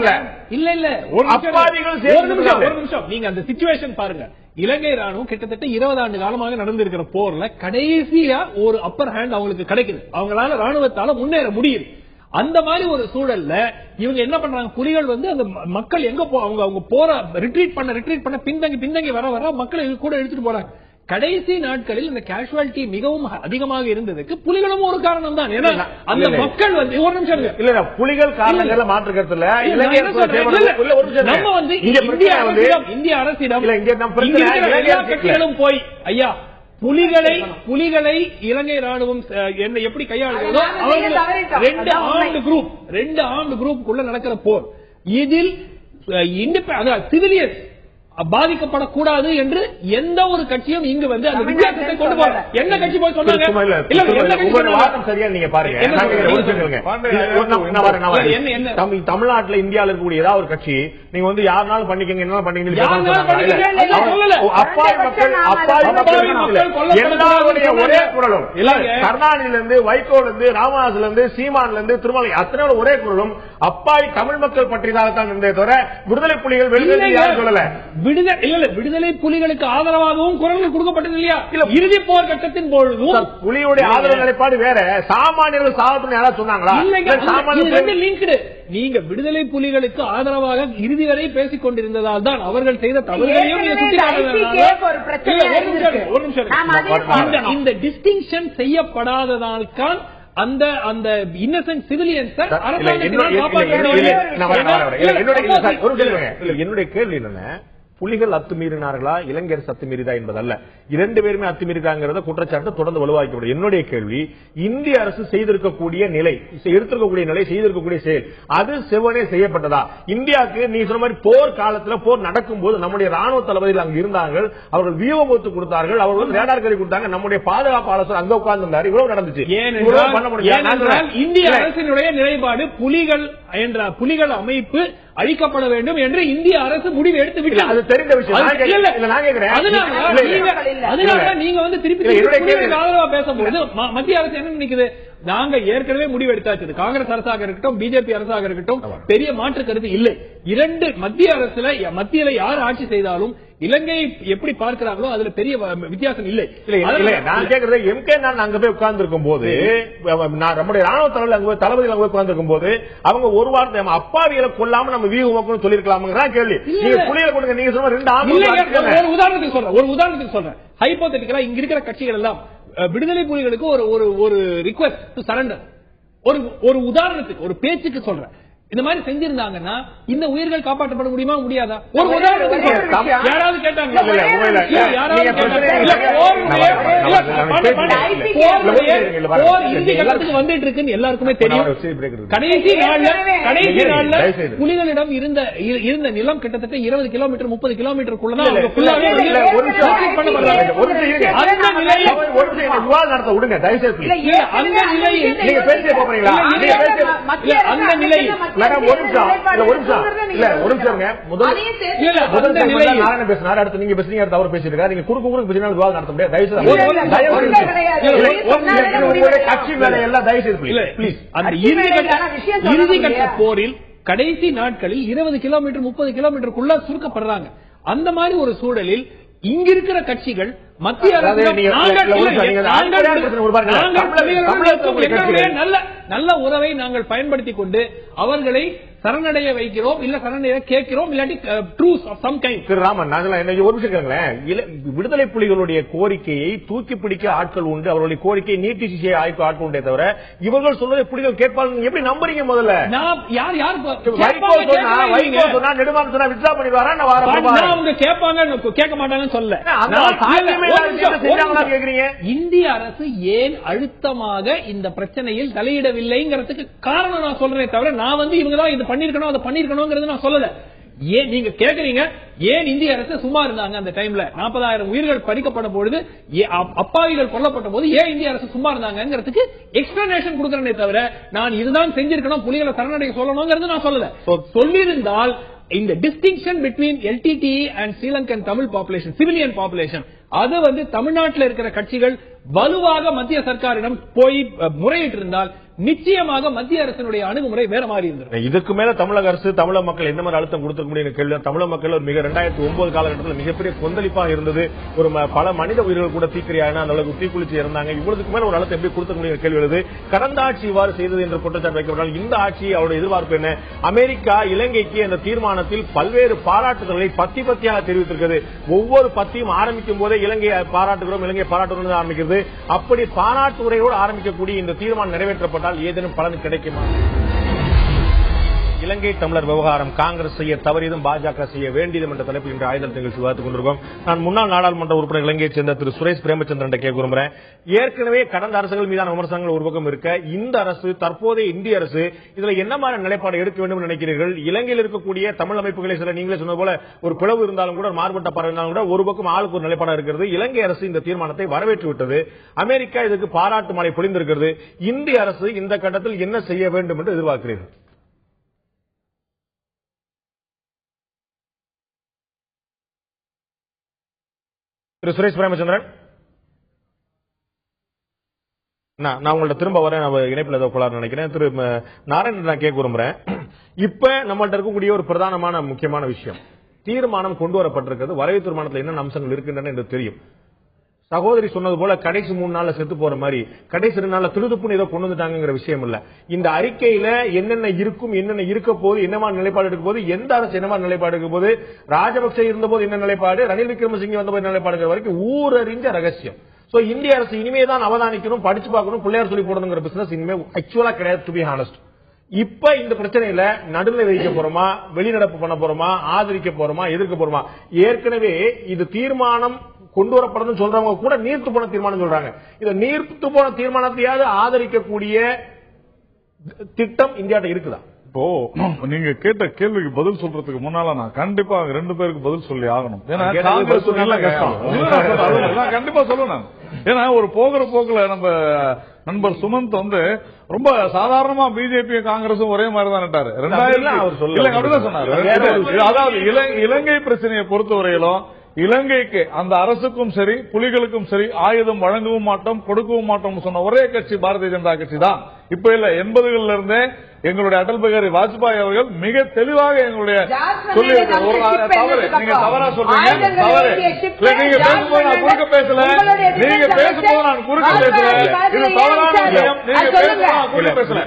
இல்ல இல்ல அப்பாவிகள். ஒரு நிமிஷம் நீங்க அந்த சிச்சுவேஷன் பாருங்க. இலங்கை ராணுவம் கிட்டத்தட்ட 20 ஆண்டு காலமாக நடந்திருக்கிற போர்ல கடைசியா ஒரு அப்பர் ஹேண்ட் அவங்களுக்கு கிடைக்குது. அவங்களால ராணுவத்தால முன்னேற முடியுது. அந்த மாதிரி ஒரு சூழல்ல இவங்க என்ன பண்றாங்க, புலிகள் வந்து அந்த மக்கள் எங்க அவங்க போற ரிட்ரீட் பண்ண பின்தங்கி வர மக்களை கூட எடுத்துட்டு போறாங்க. கடைசி நாட்களில் இந்த கேஷுவாலிட்டி மிகவும் அதிகமாக இருந்ததுக்கு புலிகளும் ஒரு காரணம் தான். ஏன்னா அந்த மக்கள் வந்து ஒரு நிமிஷம் இல்ல புலிகள் காரணங்கள மாற்றுக்கிறதுல நம்ம வந்து இந்திய அரசிடம் எல்லா கட்சிகளும் போய் ஐயா புலிகளை இலங்கை ராணுவம் என்ன எப்படி கையாளுகிறதோ ரெண்டு ஆர்ம்டு குரூப்புக்குள்ள நடக்கிற போர் இதில் சிவிலியன் பாதிக்கப்படக்கூடாது என்று எந்த ஒரு கட்சியும் இங்கு வந்து அந்த வித்தியாசத்தை கொண்டு போற என்ன கட்சி போய் சொன்னாங்க. சரியா நீங்க பாருங்க, தமிழ்நாட்டில் இந்தியாவில் இருக்கக்கூடிய ஏதாவது ஒரு கட்சி நீங்க வந்து யாருனாலும் பண்ணிக்கங்க என்ன பண்ணீங்க எல்லாருடைய ஒரே குரலும் கருணாநிதியில இருந்து வைகோல இருந்து ராமதாஸ்ல இருந்து சீமான்ல இருந்து திருமலை அத்தனை ஒரே குரலும் அப்பாவி தமிழ் மக்கள் பற்றியதாகத்தான் இருந்தே தவிர விடுதலை புலிகள் வெளியே யாரும் சொல்லல. விடுதலை புலிகளுக்கு ஆதரவாகவும் குரல்கள் கொடுக்கப்பட்டது இல்லையா? இறுதி போர் கட்டத்தின் பொழுதும் புலியுடைய ஆதரவு நிலைப்பாடு வேற, சாமானியர்கள் சாகட்டும் யாராவது சொன்னாங்களா? நீங்க விடுதலை புலிகளுக்கு ஆதரவாக இறுதி வரை பேசிக் கொண்டிருந்ததால் தான் அவர்கள் செய்த தவறுகளையும் இந்த டிஸ்டிங்ஷன் செய்யப்படாததால் தான் அந்த இன்னசென்ட் சிவிலியன்ஸ் என்னுடைய கேள்வி என்னன்னா, புலிகள் அத்துமீறினார்களா இளைஞர் அத்துமீறிதா என்பதல்ல, இரண்டு பேருமே அத்துமீறிட்டாங்கிறத குற்றச்சாட்டு தொடர்ந்து வலுவாக்கப்படும். என்னுடைய கேள்வி, இந்திய அரசு செய்திருக்கக்கூடிய நிலை, எடுத்திருக்கக்கூடிய நிலை, செய்திருக்கக்கூடிய செயல் அது செவ்வனே செய்யப்பட்டதா? இந்தியாவுக்கு நீ சொன்ன மாதிரி போர் காலத்தில் போர் நடக்கும் போது நம்முடைய ராணுவ தளபதிகள் அங்கு இருந்தார்கள், அவர்கள் வியூகம் ஒத்து கொடுத்தார்கள், அவர்கள் ரேடார் கருவி கொடுத்தாங்க, நம்முடைய பாதுகாப்பு ஆலோசனை அங்க உட்கார்ந்து இவ்வளவு நடந்துச்சு. இந்திய அரசினுடைய நிலைப்பாடு புலிகள் அமைப்பு அழிக்கப்பட வேண்டும் என்று இந்திய அரசு முடிவு எடுத்து விட்டது. அது தெரிந்த விஷயம். அதனால நீங்க வந்து திருப்பி ஆதரவா பேசும்போது மத்திய அரசு என்ன நினைக்குது, நாங்க ஏற்கனவே முடிவு எடுத்தாச்சு. காங்கிரஸ் அரசாக இருக்கட்டும், பிஜேபி அரசாக இருக்கட்டும், பெரிய மாற்று கருத்து இல்லை. இரண்டு மத்தியில யார் ஆட்சி செய்தாலும் இலங்கையை எப்படி பார்க்கிறாங்களோ அதுல பெரிய வித்தியாசம் இல்லை. நான் கேட்கறது எம்கே நான் அங்க போய் உட்கார்ந்து இருக்கும் போது, நம்முடைய ராணுவ தளபதிகள் அங்க போய் உட்கார்ந்து இருக்கும் போது அவங்க ஒரு வார்த்தை அப்பாவிகளை கொல்லாம நம்ம வியூகம் சொல்லிருக்கலாமா கேள்வி. நீங்க புலியை கொடுங்க, நீங்க சொன்ன ஒரு உதாரணத்துக்கு சொல்றேன். ஹைபோதெட்டிக்கலா இங்க இருக்கிற கட்சிகள் எல்லாம் விடுதலை புலிகளுக்கு ஒரு ரிக்வெஸ்ட் டு சரண்டர், ஒரு உதாரணத்துக்கு ஒரு பேச்சுக்கு சொல்றேன், இந்த மாதிரி செஞ்சிருந்தாங்கன்னா இந்த உயிர்கள் காப்பாற்றப்பட முடியுமா முடியாதா? ஒரு உதாரணத்துக்கு யாராவது கேட்டாங்க, வந்துட்டு இருக்குன்னு எல்லாருக்குமே தெரியும். கடைசி நாள்ல புலிகளிடம் இருந்த நிலம் கிட்டத்தட்ட 20 கிலோமீட்டர் 30 கிலோமீட்டருக்குள்ளதான் அந்த நிலையில் போரில் கடைசி நாட்களில் 20 கிலோமீட்டர் 30 கிலோமீட்டருக்குள்ள சுருக்கப்படுறாங்க. அந்த மாதிரி ஒரு சூழலில் இங்க இருக்கிற கட்சிகள் மத்திய நல்ல உறவை நாங்கள் பயன்படுத்திக் கொண்டு அவர்களை சரணடைய வைக்கிறோம், இல்ல சரணடைய கேட்கிறோம், இல்லாட்டி ட்ரூஸ் ஆஃப் சம் கைண்ட். திரு ராமன், ஒரு நிமிஷம் கேளுங்களேன். விடுதலை புலிகளுடைய கோரிக்கையை தூக்கி பிடிக்க ஆட்கள் உண்டு, அவர்களுடைய கோரிக்கையை நீட்டி செய்ய ஆட்கள் உண்டே தவிர இவர்கள் சொல்வதை புலிகள் கேட்பாங்க எப்படி நம்புறீங்க? முதல்ல நெடுமான் சொன்னா வித்ரா பண்ணிடுவாரா? அவங்க கேட்பாங்க கேட்க மாட்டாங்கன்னு சொல்ல. இந்திய அரசு ஏன் அழுத்தமாக இந்த பிரச்சனையில் தலையிடவில்லைங்கிறதுக்கு காரணம் நான் சொல்றேன் தவிர நான் இவங்க தான் இது பண்ணிருக்கணும் அதை பண்ணிருக்கணும் நான் சொல்லல. ஏன் நீங்க கேக்குறீங்க, ஏன் இந்திய அரசு சும்மா இருந்தாங்க அந்த டைம்ல? 40,000 உயிர்கள் பறிக்கப்பட்ட பொழுது, அப்பாவிகள் கொல்லப்பட்ட போது ஏன் இந்திய அரசு சும்மா இருந்தாங்கிறதுக்கு எக்ஸ்பிளனேஷன் கொடுக்கறனே தவிர நான் இதுதான் செஞ்சிருக்கணும், புலிகளை சரணடைய சொல்லணுங்கிறது நான் சொல்லல. சொல்லியிருந்தால் இந்த distinction between LTTE and Sri Lankan Tamil population, civilian population, அது தமிழ்நாட்டில் இருக்கிற கட்சிகள் வலுவாக மத்திய சர்க்காரிடம் போய் முறையிட்டு இருந்தால் நிச்சயமாக மத்திய அரசினுடைய அணுகுமுறை வேற மாதிரி இருந்தது. இதுக்கு மேல தமிழக அரசு தமிழக மக்கள் எந்த மாதிரி அழுத்தம் கொடுத்திருக்க முடியும் கேள்வி. தமிழக மக்கள் ஒரு மிக 2009 காலகட்டத்தில் மிகப்பெரிய கொந்தளிப்பாக இருந்தது. ஒரு பல மனித உயிர்கள் கூட தீக்கிரையான அந்த அளவுக்கு தீக்குளிச்சு இருந்தாங்க. இவ்வளவுக்கு மேல ஒரு அழுத்தம் எப்படி கொடுக்க முடியும் கேள்வி எழுது. கடந்த ஆட்சி இவ்வாறு செய்தது என்ற குற்றச்சாட்டு வைக்கப்பட்டால் இந்த ஆட்சி அவருடைய எதிர்பார்ப்பு என்ன? அமெரிக்கா இலங்கைக்கு அந்த தீர்மானத்தில் பல்வேறு பாராட்டுதல்களை பத்தியாக தெரிவித்திருக்கிறது. ஒவ்வொரு பத்தியும் ஆரம்பிக்கும் போதே இலங்கையை பாராட்டுகிறோம், இலங்கையை பாராட்டுகிறோம் ஆரம்பிக்கிறது. அப்படி பாராட்டு உரையோடு ஆரம்பிக்கக்கூடிய இந்த தீர்மானம் நிறைவேற்றப்பட்டால் ஏதேனும் பலன் கிடைக்குமா? இலங்கை தமிழர் விவகாரம் காங்கிரஸ் செய்ய தவறியதும் பாஜக செய்ய வேண்டியதும் என்ற தலைப்பில் இன்று ஆயுதல் நிகழ்ச்சி விவாதித்துக் கொண்டிருக்கோம். நான் முன்னாள் நாடாளுமன்ற உறுப்பினர் இலங்கையைச் சேர்ந்த திரு சுரேஷ் பிரேமச்சந்திரன் கேட்க விரும்புகிறேன். ஏற்கனவே கடந்த அரசுகள் மீதான விமர்சனங்கள் ஒரு பக்கம் இருக்க, இந்த அரசு தற்போதைய இந்திய அரசு இதுல என்ன மாதிரி நிலைப்பாடு எடுக்க வேண்டும் என்று நினைக்கிறீர்கள்? இலங்கையில் இருக்கக்கூடிய தமிழ் அமைப்புகளை சில நீங்களே சொன்னது போல ஒரு பிளவு இருந்தாலும் கூட, மாறுபட்ட பார்வை இருந்தாலும் கூட, ஒரு பக்கம் ஆளுக்கு ஒரு நிலைப்பாடு இருக்கிறது. இலங்கை அரசு இந்த தீர்மானத்தை வரவேற்று விட்டது. அமெரிக்கா இதுக்கு பாராட்டு மழை பொழிந்திருக்கிறது. இந்திய அரசு இந்த கட்டத்தில் என்ன செய்ய வேண்டும் என்று எதிர்பார்க்கிறீர்கள்? திரு சுரேஷ் பிரேமச்சந்திரன், நான் உங்கள்ட்ட திரும்ப வரேன். இணைப்பில் ஏதோ கோளாறு நினைக்கிறேன். திரு நாராயணன் நான் கேட்க விரும்புறேன். இப்ப நம்மள்ட்ட இருக்கக்கூடிய ஒரு பிரதானமான முக்கியமான விஷயம், தீர்மானம் கொண்டு வரப்பட்டிருக்கிறது. வரைவு தீர்மானத்தில் என்ன அம்சங்கள் இருக்கின்றன என்று தெரியும். சகோதரி சொன்னது போல கடைசி 3 நாள்ல செத்து போற மாதிரி கடைசி 2 நாள்ல திருதுப்புன்னு ஏதோ கொண்டு வந்துட்டாங்கிற விஷயம் இல்ல. இந்த அறிக்கையில என்னென்ன இருக்கும், என்னென்ன இருக்க போது, என்னமா நிலைப்பாடு எடுக்க போது, எந்த அரசு என்னமா நிலைப்பாடு எடுக்க போது, ராஜபக்சே இருந்தபோது என்ன நிலைப்பாடு, ரணில் விக்ரமசிங்கே வந்தபோது என்ன நிலைப்பாடு வரைக்கும் ஊரறிஞ்ச ரகசியம். சோ இந்திய அரசு இனிமேதான் அவதானிக்கணும், படிச்சு பார்க்கணும், பிள்ளையார் சொல்லி போடணுங்கிற பிசினஸ் இனிமே ஆக்சுவலா கிடையாது. டு பி ஹானஸ்ட், இப்ப இந்த பிரச்சனையில நடுநிலை வைக்க போறோமா, வெளிநடப்பு பண்ண போறோமா, ஆதரிக்க போறோமா, எதிர்க்க போறோமா? ஏற்கனவே இது தீர்மானம் கொண்டு வரப்படும் சொல்றவங்க கூட நீர்த்து போன தீர்மானம் சொல்றாங்க. இந்த நீர்த்து போன தீர்மானத்தையாவது ஆதரிக்கக்கூடிய திட்டம் இந்தியாட்ட இருக்குதா? இப்போ நீங்க கேட்ட கேள்விக்கு பதில் சொல்றதுக்கு முன்னால நான் கண்டிப்பா 2 பேருக்கு பதில் சொல்லி ஆகணும். கண்டிப்பா சொல்லணும். ஏன்னா ஒரு போகிற போக்குல நம்ம நண்பர் சுமந்த் ரொம்ப சாதாரணமா பிஜேபி காங்கிரசும் ஒரே மாதிரி தான் நட்டாரு. 2000 அப்படிதான் சொன்னாரு. அதாவது இலங்கை பிரச்சனையை பொறுத்தவரையிலும் இலங்கைக்கு அந்த அரசுக்கும் சரி புலிகளுக்கும் சரி ஆயுதம் வழங்கவும் மாட்டோம், கொடுக்கவும் மாட்டோம் சொன்ன ஒரே கட்சி பாரதிய ஜனதா கட்சி தான். இப்ப இல்ல, 80களில் இருந்தே எங்களுடைய அடல் பிகாரி வாஜ்பாய் அவர்கள் மிக தெளிவாக எங்களுடைய சொல்லி நீங்க தவறா சொல்றீங்க. தவறு. நீங்க பேசும்போது நான் குறுக்க பேசல, நீங்க பேசும்போது நான் குறுக்க பேசல. இது தவறான விஷயம். நீங்க பேசும்போது நான் குறுக்க பேசல.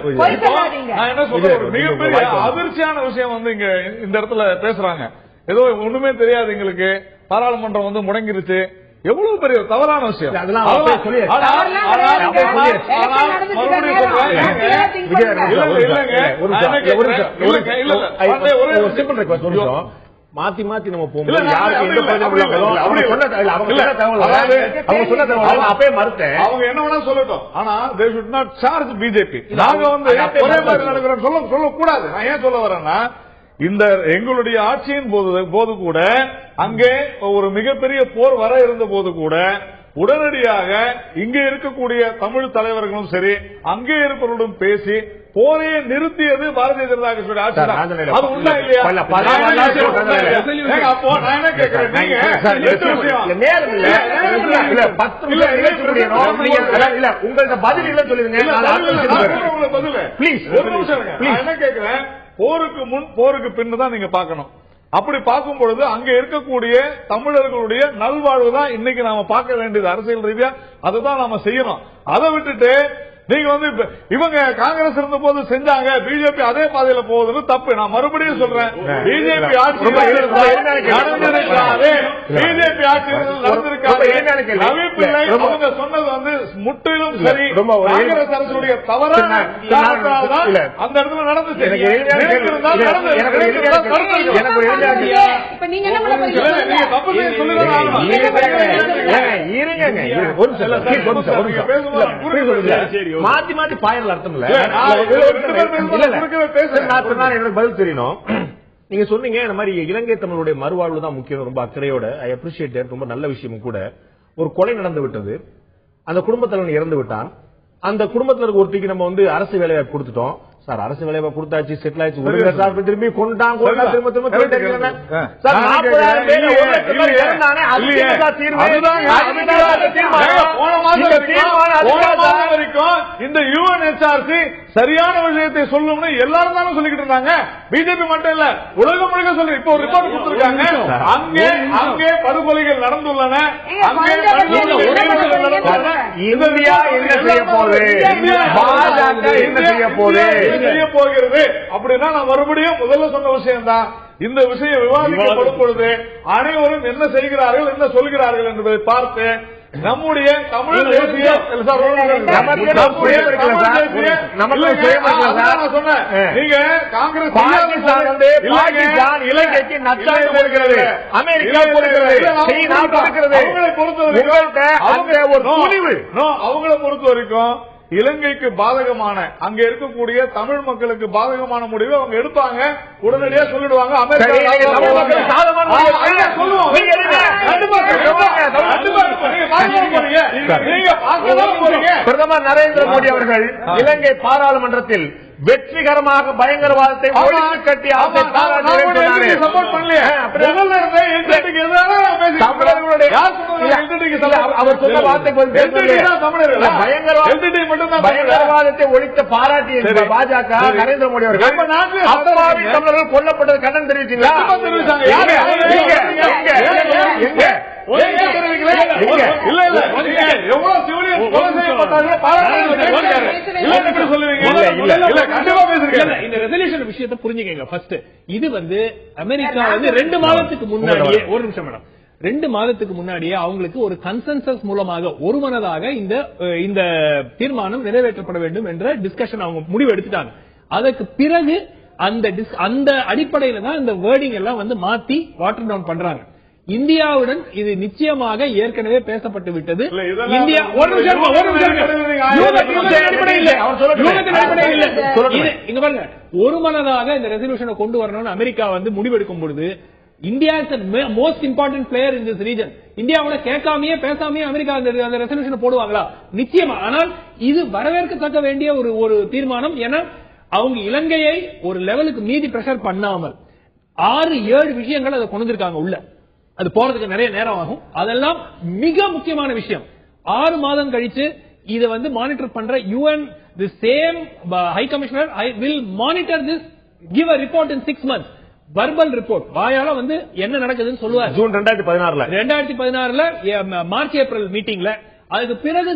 நான் என்ன சொல்றேன், மிகப்பெரிய அதிர்ச்சியான விஷயம் இங்க இந்த இடத்துல பேசுறாங்க. ஏதோ ஒண்ணுமே தெரியாது எங்களுக்கு, பாராளுமன்றம் முடங்கிருச்சு. எவ்வளவு பெரிய தவறான விஷயம். மாத்தி மாத்தி நம்ம போகும்போது அவங்க என்ன வேணா சொல்லட்டும், ஆனா they should not charge BJP. நாங்க ஒரே மாதிரி நடக்கிறோம் சொல்லக்கூடாது. நான் ஏன் சொல்ல வரேன்னா, இந்த எங்களுடைய ஆட்சியின் போது கூட அங்கே ஒரு மிகப்பெரிய போர் வர இருந்த போது கூட உடனடியாக இங்கே இருக்கக்கூடிய தமிழ் தலைவர்களும் சரி அங்கே இருப்பவர்களுடன் பேசி போரையே நிறுத்தியது பாரதிய ஜனதா கட்சியுடைய ஆட்சி தான். அது உண்டா இல்லையா? அப்போ நான் என்ன கேட்கிறேன், உங்களோட பதில் இல்ல சொல்லுங்க. என்ன கேட்கிறேன், போருக்கு முன் போருக்கு பின்னு தான் நீங்க பார்க்கணும். அப்படி பார்க்கும் பொழுது அங்க இருக்கக்கூடிய தமிழர்களுடைய நல்வாழ்வு தான் இன்னைக்கு நாம பார்க்க வேண்டியது. அரசியல் ரீதியா அதுதான் நாம செய்யணும். அதை விட்டுட்டு நீங்க வந்து இவங்க காங்கிரஸ் இருந்த போது செஞ்சாங்க, பிஜேபி அதே பாதையில போகுதுன்னு தப்பு. நான் மறுபடியும் சொல்றேன், பிஜேபி ஆட்சி நடந்திருக்காது, பிஜேபி ஆட்சி நடந்திருக்காது. ரவி பிள்ளை அவங்க சொன்னது வந்து முற்றிலும் சரி. காங்கிரஸ் அரசுடைய தவறான அந்த இடத்துல நடந்துச்சு. மாத்தி மாத்தி பாயல் அர்த்தம் இல்ல. பதில் தெரியணும். நீங்க சொன்னீங்க இந்த மாதிரி இலங்கை தமிழுடைய மறுவாழ்வு தான் முக்கியம், ரொம்ப அக்கறையோட. ஐ அப்ரிஷியேட், ரொம்ப நல்ல விஷயம் கூட. ஒரு கொலை நடந்து விட்டது, அந்த குடும்பத்தலைவன் இறந்து விட்டான். அந்த குடும்பத்தில் இருக்க ஒருத்திக்கு நம்ம வந்து அரசு வேலைவாய்ப்பு கொடுத்துட்டோம். சார் அரசு வேலைவாய்ப்பு கொடுத்தாச்சு, செட்டில் ஆயிடுச்சு, திரும்பி கொண்டாங்க, திரும்ப திரும்ப இந்த UNHRC சரியான விஷயத்தை சொல்லணும்னு எல்லாரும் தானே சொல்லிக்கிட்டு இருந்தாங்க. பிஜேபி மட்டும் இல்ல, உலகம் முழுக்க சொல்லி இப்ப ஒரு ரிப்போர்ட் கொடுத்திருக்காங்க. அங்கே படுகொலைகள் நடந்துள்ளன. இந்தியா என்ன செய்ய போகுது, பாஜக என்ன செய்ய போகிறது அப்படின்னா, நான் மறுபடியும் முதல்ல சொன்ன விஷயம் தான். இந்த விஷயம் விவாதிக்கப்படும் பொழுது அனைவரும் என்ன செய்கிறார்கள், என்ன சொல்கிறார்கள் என்பதை பார்த்து நம்முடைய தமிழ் தேசிய நீங்க காங்கிரஸ் இலங்கைக்கு நச்சாக கொடுக்கிறது, அமெரிக்கா கொடுக்கிறது, சீனா கொடுக்கிறது. அவங்களை பொறுத்த வரைக்கும் இலங்கைக்கு பாதகமான, அங்க இருக்கக்கூடிய தமிழ் மக்களுக்கு பாதகமான முடிவை அவங்க எடுப்பாங்க, உடனடியாக சொல்லிடுவாங்க. பிரதமர் நரேந்திர மோடி அவர்கள் இலங்கை பாராளுமன்றத்தில் வெற்றிகரமாக பயங்கரவாதத்தை ஒழித்து கட்டி சப்போர்ட் பண்ணலையே. அவர் சொன்ன வார்த்தை பயங்கரவாதத்தை ஒழித்த பாராட்டிய பாஜக நரேந்திர மோடி அவர்கள் தமிழர்கள் கொல்லப்பட்டது கண்டனம் தெரிவித்தீங்களா? விஷயத்தை புரிஞ்சுக்கங்க. ஃபர்ஸ்ட் இது வந்து அமெரிக்கா வந்து 2 மாதத்துக்கு முன்னாடியே, ஒரு நிமிஷம் மேடம், 2 மாதத்துக்கு முன்னாடியே அவங்களுக்கு ஒரு கன்சென்சஸ் மூலமாக ஒருமனதாக இந்த தீர்மானம் நிறைவேற்றப்பட வேண்டும் என்ற டிஸ்கஷன் அவங்க முடிவு எடுத்துட்டாங்க. அதற்கு பிறகு அந்த அடிப்படையில தான் இந்த வேர்டிங் எல்லாம் வந்து மாத்தி வாட்டர் டவுன் பண்றாங்க. இந்தியாவுடன் இது நிச்சயமாக ஏற்கனவே பேசப்பட்டு விட்டது. இந்தியா ஒருமனதாக இந்த ரெசல்யூஷனை கொண்டு வரணும்னு அமெரிக்கா வந்து முடிவெடுக்கும் பொழுது, India is the most important player in this region. இந்தியாவோட கேட்காமையே பேசாமையே அமெரிக்கா அந்த ரெசல்யூஷனை போடுவாங்களா? நிச்சயமா. ஆனால் இது வரவேற்கத்தக்க வேண்டிய ஒரு தீர்மானம். ஏன்னா அவங்க இலங்கையை ஒரு லெவலுக்கு மீதி பிரஷர் பண்ணாமல் 6-7 விஷயங்கள் அதை கொண்டு வந்திருக்காங்க உள்ள. அது போறதுக்கு நிறைய நேரம் ஆகும். அதெல்லாம் மிக முக்கியமான விஷயம். 6 மாதம் கழிச்சு இதை வந்து மானிட்டர் பண்ற UN, the same high commissioner will monitor this, give a report in 6 months. Verbal report வாயால வந்து என்ன நடக்குதுன்னு சொல்லுவார். ஜூன் 2016 மார்ச் ஏப்ரல் மீட்டிங்ல. அதுக்கு பிறகு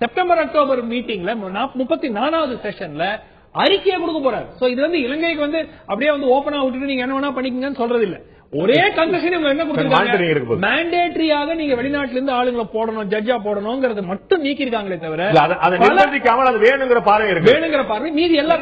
செப்டம்பர் அக்டோபர் மீட்டிங்ல 34வது செஷன்ல அறிக்கையை கொடுக்க போறாரு. சோ இது வந்து இலங்கைக்கு வந்து அப்படியே வந்து ஓபனா விட்டுட்டு நீங்க என்ன வேணா பண்ணிக்கங்கன்னு சொல்றது இல்ல. ஒரே கன்செஷன் என்ன கொடுத்திருக்காங்க, மேண்டேட்டரியாக நீங்க வெளிநாட்டுல இருந்து ஆளுங்களை போடணும், ஜட்ஜா போடணும்ங்கறது மட்டும் நீக்கி இருக்காங்களே தவிர அது வேணுங்கிற பார்வை மீதி எல்லாம்.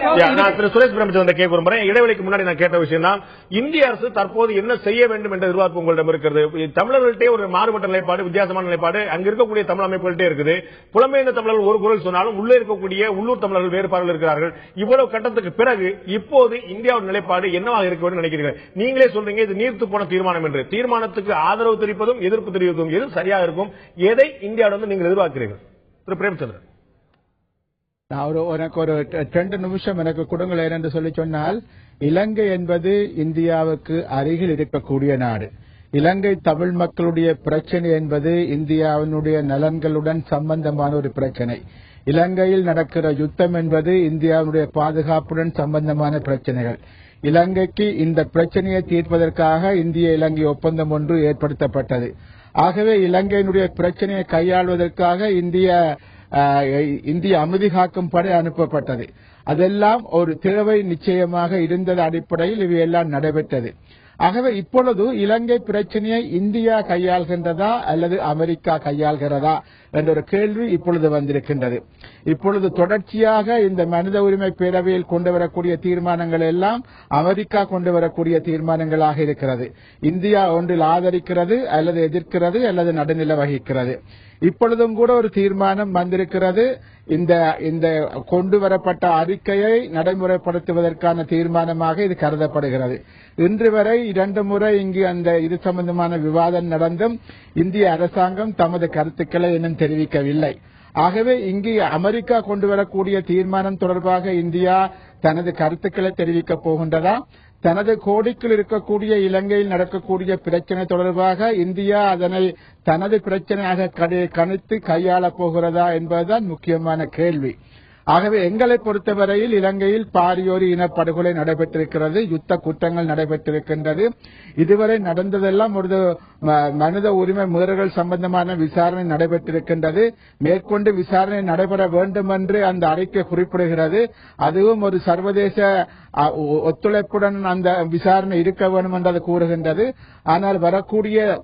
சுரேஷ் பிரமச்சந்திரன் வந்து கேட்க விரும்புறேன். இடைவெளிக்கு முன்னாடி நான் கேட்ட விஷயம் தான், இந்திய அரசு தற்போது என்ன செய்ய வேண்டும் என்ற எதிர்பார்ப்பு உங்களிடம் இருக்கிறது. தமிழர்கள்ட்டே ஒரு மாறுபட்ட நிலைப்பாடு, வித்தியாசமான நிலைப்பாடு அங்க இருக்கக்கூடிய தமிழ் அமைப்புகள்ட்டே இருக்குது. புலம்பெயர்ந்த தமிழர்கள் ஒரு குரல் சொன்னாலும் உள்ளே இருக்கக்கூடிய உள்ளூர் தமிழர்கள் வேறுபாடுகள் இருக்கிறார்கள். இவ்வளவு கட்டத்துக்கு பிறகு இப்போது இந்தியாவின் நிலைப்பாடு என்னவாக இருக்க வேண்டும் நினைக்கிறீர்கள்? நீங்களே சொல்றீங்க இது நீர்த்து போன தீர்மானம் என்று. தீர்மானத்துக்கு ஆதரவு தெரிவிப்பதும் எதிர்ப்பு தெரிவிப்பதும் எது சரியாக இருக்கும்? எதை இந்தியாவிடம் நீங்கள் எதிர்பார்க்கிறீர்கள்? திரு பிரேமச்சந்திரன். எனக்கு ஒரு 2 நிமிஷம் எனக்கு கொடுங்களேன் என்று சொல்லி சொன்னால், இலங்கை என்பது இந்தியாவுக்கு அருகில் இருக்கக்கூடிய நாடு. இலங்கை தமிழ் மக்களுடைய பிரச்சனை என்பது இந்தியாவினுடைய நலன்களுடன் சம்பந்தமான ஒரு பிரச்சனை. இலங்கையில் நடக்கிற யுத்தம் என்பது இந்தியாவுடைய பாதுகாப்புடன் சம்பந்தமான பிரச்சனைகள். இலங்கைக்கு இந்த பிரச்சனையை தீர்ப்பதற்காக இந்திய இலங்கை ஒப்பந்தம் ஒன்று ஏற்படுத்தப்பட்டது. ஆகவே இலங்கையினுடைய பிரச்சனையை கையாள்வதற்காக இந்திய இந்திய அமைதி காக்கும் படை அனுப்பப்பட்டது. அதெல்லாம் ஒரு தேவை நிச்சயமாக இருந்தது அடிப்படையில் இவையெல்லாம் நடைபெற்றது. ஆகவே இப்பொழுது இலங்கை பிரச்சனையை இந்தியா கையாள்கின்றதா அல்லது அமெரிக்கா கையாள்கிறதா என்ற ஒரு கேள்வி இப்பொழுது வந்திருக்கின்றது. இப்பொழுது தொடர்ச்சியாக இந்த மனித உரிமை பேரவையில் கொண்டு வரக்கூடிய தீர்மானங்கள் எல்லாம் அமெரிக்கா கொண்டு வரக்கூடிய தீர்மானங்களாக இருக்கிறது. இந்தியா ஒன்றில் ஆதரிக்கிறது அல்லது எதிர்க்கிறது அல்லது நடுநிலை வகிக்கிறது. இப்பொழுதும் கூட ஒரு தீர்மானம் வந்திருக்கிறது. இந்த கொண்டு வரப்பட்ட அறிக்கையை நடைமுறைப்படுத்துவதற்கான தீர்மானமாக இது கருதப்படுகிறது. இன்று வரை 2 முறை இங்கு அந்த இது சம்பந்தமான விவாதம் நடந்தும் இந்திய அரசாங்கம் தமது கருத்துக்களை இன்னும் தெரிவிக்கவில்லை. ஆகவே இங்கு அமெரிக்கா கொண்டு வரக்கூடிய தீர்மானம் தொடர்பாக இந்தியா தனது கருத்துக்களை தெரிவிக்கப் போகின்றதா, தனது கோடிக்குள் இருக்கக்கூடிய இலங்கையில் நடக்கக்கூடிய பிரச்சனை தொடர்பாக இந்தியா அதனை தனது பிரச்சனையாக கணித்து கையாளப் போகிறதா என்பதுதான் முக்கியமான கேள்வி. ஆகவே எங்களை பொறுத்தவரையில் இலங்கையில் பாரியோரி இனப்படுகொலை நடைபெற்றிருக்கிறது, யுத்த குற்றங்கள் நடைபெற்றிருக்கின்றது. இதுவரை நடந்ததெல்லாம் ஒரு மனித உரிமை மீறல்கள் சம்பந்தமான விசாரணை நடைபெற்றிருக்கின்றது. மேற்கொண்டு விசாரணை நடைபெற வேண்டும் என்று அந்த அறிக்கை குறிப்பிடுகிறது. அதுவும் ஒரு சர்வதேச ஒத்துழைப்புடன் அந்த விசாரணை இருக்க வேண்டும் என்று அது கூறுகின்றது. ஆனால் வரக்கூடிய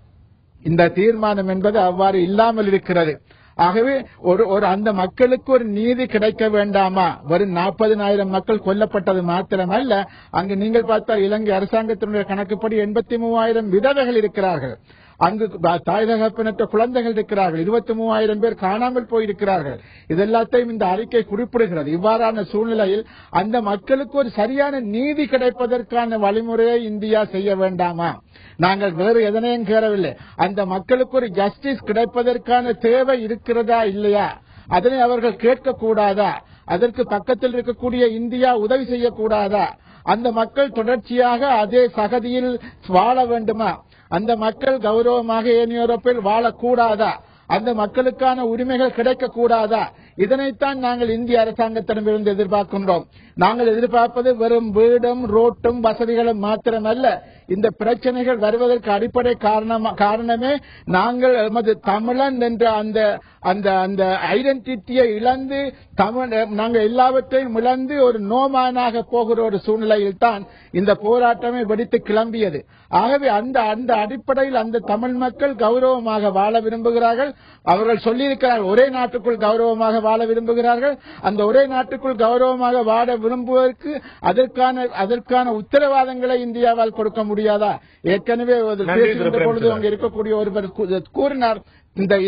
இந்த தீர்மானம் என்பது அவ்வாறு இல்லாமல் இருக்கிறது. ஆகவே ஒரு அந்த மக்களுக்கு ஒரு நீதி கிடைக்க வேண்டாமா? வரும் 40,000 மக்கள் கொல்லப்பட்டது மாத்திரமல்ல, அங்கு நீங்கள் பார்த்தால் இலங்கை அரசாங்கத்தினுடைய கணக்குப்படி 83,000 விதவைகள் இருக்கிறார்கள். அங்கு தாய் தகப்பனற்ற குழந்தைகள் இருக்கிறார்கள். 23,000 பேர் காணாமல் போயிருக்கிறார்கள். இதெல்லாத்தையும் இந்த அறிக்கை குறிப்பிடுகிறது. இவ்வாறான சூழ்நிலையில் அந்த மக்களுக்கு ஒரு சரியான நீதி கிடைப்பதற்கான வழிமுறையை இந்தியா செய்ய வேண்டாமா? நாங்கள் வேறு எதனையும் கேட்கவில்லை. அந்த மக்களுக்கு ஒரு ஜஸ்டிஸ் கிடைப்பதற்கான தேவை இருக்கிறதா இல்லையா, அதனை அவர்கள் கேட்கக்கூடாதா? அதற்கு பக்கத்தில் இருக்கக்கூடிய இந்தியா உதவி செய்யக்கூடாதா? அந்த மக்கள் தொடர்ச்சியாக அதே சகதியில் வாழ வேண்டுமா? அந்த மக்கள் கௌரவமாக ஏனையோரோப்பில் வாழக்கூடாதா? அந்த மக்களுக்கான உரிமைகள் கிடைக்கக்கூடாதா? இதனைத்தான் நாங்கள் இந்திய அரசாங்கத்திடமிருந்து எதிர்பார்க்கின்றோம். நாங்கள் எதிர்பார்ப்பது வெறும் வீடும் ரோட்டும் வசதிகளும் மாத்திரமல்ல. இந்த பிரச்சனைகள் வருவதற்கு அடிப்படை காரணமே நாங்கள் எமது தமிழன் என்ற அந்த ஐடென்டிட்டியை இழந்து நாங்கள் எல்லாவற்றையும் இழந்து ஒரு நோமானாக போகிற ஒரு சூழ்நிலையில் தான் இந்த போராட்டமே வெடித்து கிளம்பியது. ஆகவே அந்த அடிப்படையில் அந்த தமிழ் மக்கள் கௌரவமாக வாழ விரும்புகிறார்கள். அவர்கள் சொல்லியிருக்கிறார்கள் ஒரே நாட்டுக்குள் கௌரவமாக வாழ விரும்புகிறார்கள். அந்த ஒரே நாட்டுக்குள் கௌரவமாக வாழ விரும்புவதற்கு அதற்கான உத்தரவாதங்களை இந்தியாவால் கொடுக்க முடியாதா? ஏற்கனவே பொழுது அங்கு இருக்கக்கூடிய ஒருவர் கூறினார்,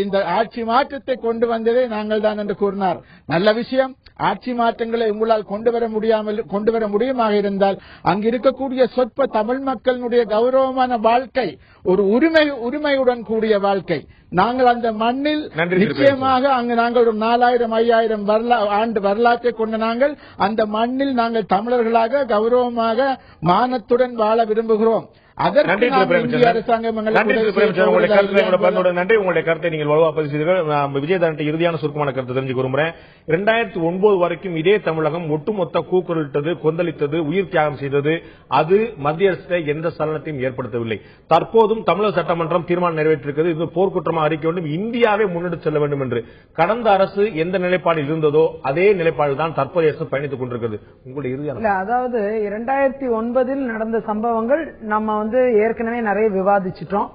இந்த ஆட்சி மாற்றத்தை கொண்டு வந்ததே நாங்கள் தான் என்று கூறினார். நல்ல விஷயம். ஆட்சி மாற்றங்களை உங்களால் கொண்டு வர முடியுமாக இருந்தால் அங்கு இருக்கக்கூடிய சொற்ப தமிழ் மக்களுடைய கௌரவமான வாழ்க்கை, ஒரு உரிமையுடன் கூடிய வாழ்க்கை, நாங்கள் அந்த மண்ணில் நிச்சயமாக அங்கு நாங்கள் ஒரு 4000-5000 ஆண்டு வரலாற்றை கொண்ட நாங்கள் அந்த மண்ணில் நாங்கள் தமிழர்களாக கௌரவமாக மானத்துடன் வாழ விரும்புகிறோம். நன்றி. உங்களுடைய கருத்தை நீங்கள் வலுவா பதிவு செய்தீர்கள். விஜயதாண்டி இறுதியான சுருக்கமான கருத்தை தெரிஞ்சுக்க விரும்புகிறேன். 2009 வரைக்கும் இதே தமிழகம் ஒட்டுமொத்த கூக்குரலிட்டது, கொந்தளித்தது, உயிர் தியாகம் செய்தது. அது மத்திய அரசை எந்த சலனத்தையும் ஏற்படுத்தவில்லை. தற்போதும் தமிழக சட்டமன்றம் தீர்மானம் நிறைவேற்றிருக்கிறது. இது போர்க்குற்றமாக அறிக்கை வேண்டும், இந்தியாவை முன்னெடுத்து செல்ல வேண்டும் என்று. கடந்த அரசு எந்த நிலைப்பாடில் இருந்ததோ அதே நிலைப்பாடு தான் தற்போதைய அரசு பயணித்துக் கொண்டிருக்கிறது. உங்களுடைய இறுதியான அதாவது 2009 நடந்த சம்பவங்கள் நம்ம ஏற்கனவே நிறைய விவாதிச்சிட்டோம்.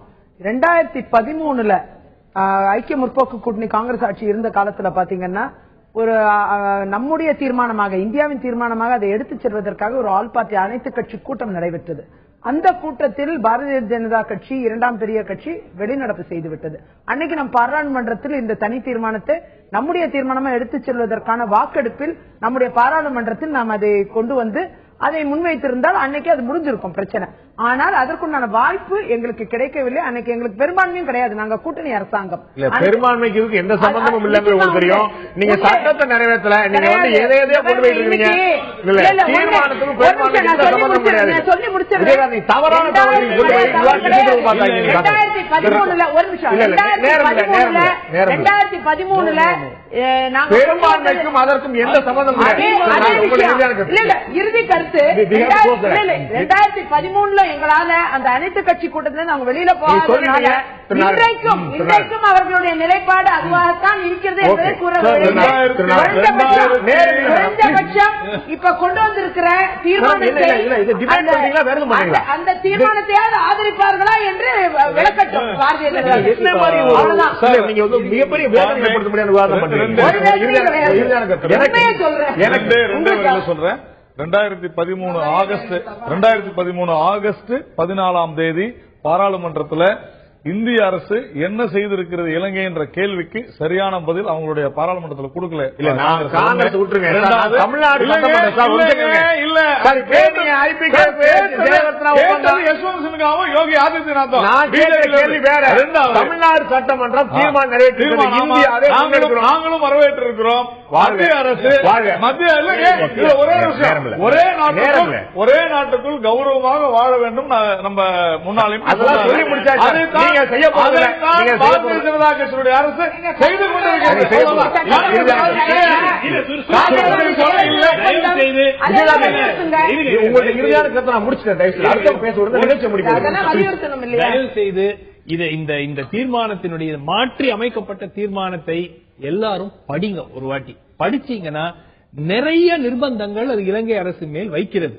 2013 ஐக்கிய முற்போக்கு கூட்டணி காங்கிரஸ் ஆட்சி இருந்த காலத்துல பாத்தீங்கன்னா ஒரு நம்முடைய தீர்மானமாக, இந்தியாவின் தீர்மானமாக அதை எடுத்துச் செல்வதற்காக ஒரு ஆல் பார்ட்டி அனைத்து கட்சி கூட்டம் நடைபெற்றது. அந்த கூட்டத்தில் பாரதிய ஜனதா கட்சி, இரண்டாம் பெரிய கட்சி, வெளிநடப்பு செய்துவிட்டது. அன்னைக்கு நம் பாராளுமன்றத்தில் இந்த தனி தீர்மானத்தை நம்முடைய தீர்மானமா எடுத்துச் செல்வதற்கான வாக்கெடுப்பில் நம்முடைய பாராளுமன்றத்தில் நாம் அதை கொண்டு வந்து அதை முன்வைத்திருந்தால் அன்னைக்கு அது முடிஞ்சிருக்கும் பிரச்சனை. ஆனால் அதற்குண்டான வாய்ப்பு எங்களுக்கு கிடைக்கவில்லை. அன்னைக்கு எங்களுக்கு பெரும்பான்மையும் கிடையாது. நாங்க கூட்டணி அரசாங்கம். பெரும்பான்மைக்கு எந்த சம்பந்தமும் இல்லைன்னு உங்களுக்கு தெரியும். நீங்க சட்டத்தை நிறைவேற்றல, நீங்க எதையோ கொண்டு போயிட்டு இருக்கீங்க. தீர்மானத்துக்கும் பெரும்பான்மைக்கு எந்த சம்பந்தமும் கிடையாது. சொல்லி முடிச்சிருக்கேன். தவறான தகவல்களை கொண்டு போய் 2013 பெரும்பான்மைக்கும் அதற்கும் எந்த சம்பந்தமும் கிடையாது. இறுதி கருத்து அடுத்து 2013 எங்களால அந்த அனைத்து கட்சி கூட்டத்திலிருந்து அவங்க வெளியில போகாதனால இன்றைக்கும் அவர்களுடைய நிலைப்பாடு அதுவாகத்தான் இருக்கிறது என்பதை கூற குறைந்தபட்சம் இப்ப கொண்டு வந்திருக்கிற தீர்மானத்தை அந்த தீர்மானத்தையாவது ஆதரிப்பார்களா என்று விளக்கட்டும் பாரதிய ஜனதா நீங்க வந்து மிகப்பெரிய வேதனை ஏற்படுத்த முடியாத விவாதம் பண்றீங்க. சொல்றேன் 2013 ஆகஸ்ட் 14 பாராளுமன்றத்தில் இந்திய அரசு என்ன செய்திருக்கிறது இலங்கை என்ற கேள்விக்கு சரியான பதில் அவங்களுடைய பாராளுமன்றத்தில் கொடுக்கல. யோகி ஆதித்யநாத் தமிழ்நாடு சட்டமன்றம் தீர்மானம் நிறைவேற்றிருக்கிறோம். நாங்களும் வரவேற்றிருக்கிறோம். மத்திய அரசு ஒரே நாட்டுக்குள் கௌரவமாக வாழ வேண்டும். நம்ம முன்னாலும் சொல்லி முடிச்சாச்சு. பாரதிய ஜனதா கட்சியுடைய அரசு செய்து இந்த தீர்மானத்தினுடைய மாற்றி அமைக்கப்பட்ட தீர்மானத்தை எல்லாரும் படிங்க. ஒரு வாட்டி படிச்சீங்கன்னா நிறைய நிர்பந்தங்கள் அது இலங்கை அரசு மேல் வைக்கிறது.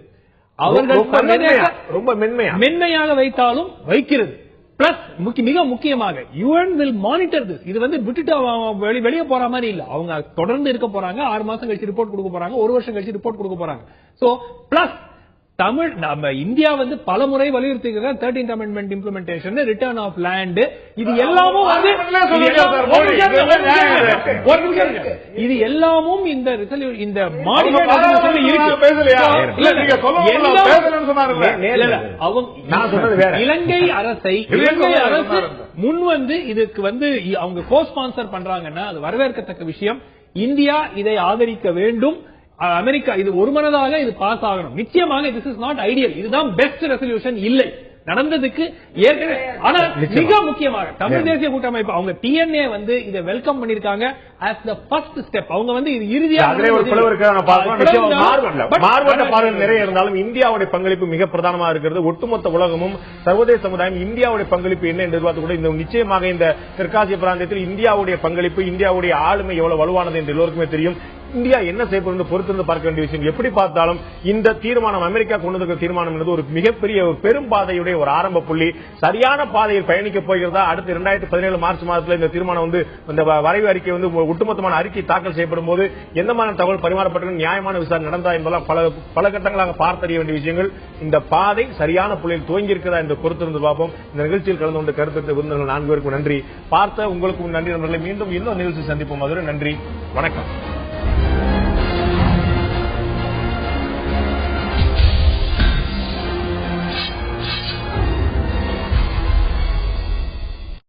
அவர்கள் ரொம்ப மென்மையாக வைத்தாலும் வைக்கிறது. பிளஸ் மிக முக்கியமாக UN will monitor this. இது வந்து விட்டுட்டு வெளியே போற மாதிரி இல்ல. அவங்க தொடர்ந்து இருக்க போறாங்க. 6 மாசம் கழிச்சு ரிப்போர்ட் கொடுக்க போறாங்க. 1 வருஷம் கழிச்சு ரிப்போர்ட் கொடுக்க போறாங்க. சோ பிளஸ் தமிழ் நம்ம இந்தியா வந்து பல முறை வலியுறுத்தி 13th amendment implementation, return of land, இது எல்லாமும் வந்து இது எல்லாமும் இந்த இலங்கை அரசு முன் வந்து இதுக்கு வந்து அவங்க கோ ஸ்பான்சர் பண்றாங்கன்னா அது வரவேற்கத்தக்க விஷயம். இந்தியா இதை ஆதரிக்க வேண்டும். அமெரிக்கா இது ஒருமனதாக இது பாஸ் ஆகணும். நிச்சயமாக திஸ் இஸ் நாட் ஐடியல். இதுதான் பெஸ்ட் ரெசல்யூஷன் இல்லை நடந்ததுக்கு ஏற்கனவே. ஆனா மிக முக்கியமாக தமிழ் தேசிய கூட்டமைப்பு அவங்க TNA வந்து இதை வெல்கம் பண்ணிருக்காங்க as the first step. அவங்க வந்து இது இறுதியாக நிறைய இருந்தாலும் இந்தியாவுடைய பங்களிப்பு மிக பிரதானமாக இருக்கிறது. ஒட்டுமொத்த உலகமும் சர்வதேச சமுதாயம் இந்தியாவுடைய பங்களிப்பு என்ன என்று எதிர்பார்த்து கூட இந்த நிச்சயமாக இந்த தெற்காசிய பிராந்தியத்தில் இந்தியாவுடைய பங்களிப்பு, இந்தியாவுடைய ஆளுமை எவ்வளவு வலுவானது என்று எல்லோருக்குமே தெரியும். இந்தியா என்ன செய்யப்படுவது பொறுத்திருந்து பார்க்க வேண்டிய விஷயம். எப்படி பார்த்தாலும் இந்த தீர்மானம், அமெரிக்கா கொண்டு வந்த தீர்மானம் என்பது ஒரு மிகப்பெரிய பெரும் பாதையுடைய ஒரு ஆரம்ப புள்ளி. சரியான பாதையில் பயணிக்க போகிறதா? அடுத்து 2017 மார்ச் மாதத்தில் இந்த தீர்மானம் வந்து இந்த வரைவு அறிக்கை வந்து ஒட்டுமொத்தமான அறிக்கை தாக்கல் செய்யப்படும் போது எந்த மாதிரி தகவல் பரிமாறப்பட்டு நியாயமான விசாரணை நடந்தா என்பதெல்லாம் பல கட்டங்களாக பார்த்தறிய வேண்டிய விஷயங்கள். இந்த பாதை சரியான புள்ளியில் துவங்கி இருக்கிறதா என்று பொறுத்திருந்து பார்ப்போம். இந்த நிகழ்ச்சியில் கலந்து கொண்டு கருத்து விருந்தினர்கள் 4 பேருக்கும் நன்றி. பார்த்த உங்களுக்கும் நன்றி நண்பர்களை. மீண்டும் இன்னொரு நிகழ்ச்சி சந்திப்போம். அதுவரை நன்றி, வணக்கம்.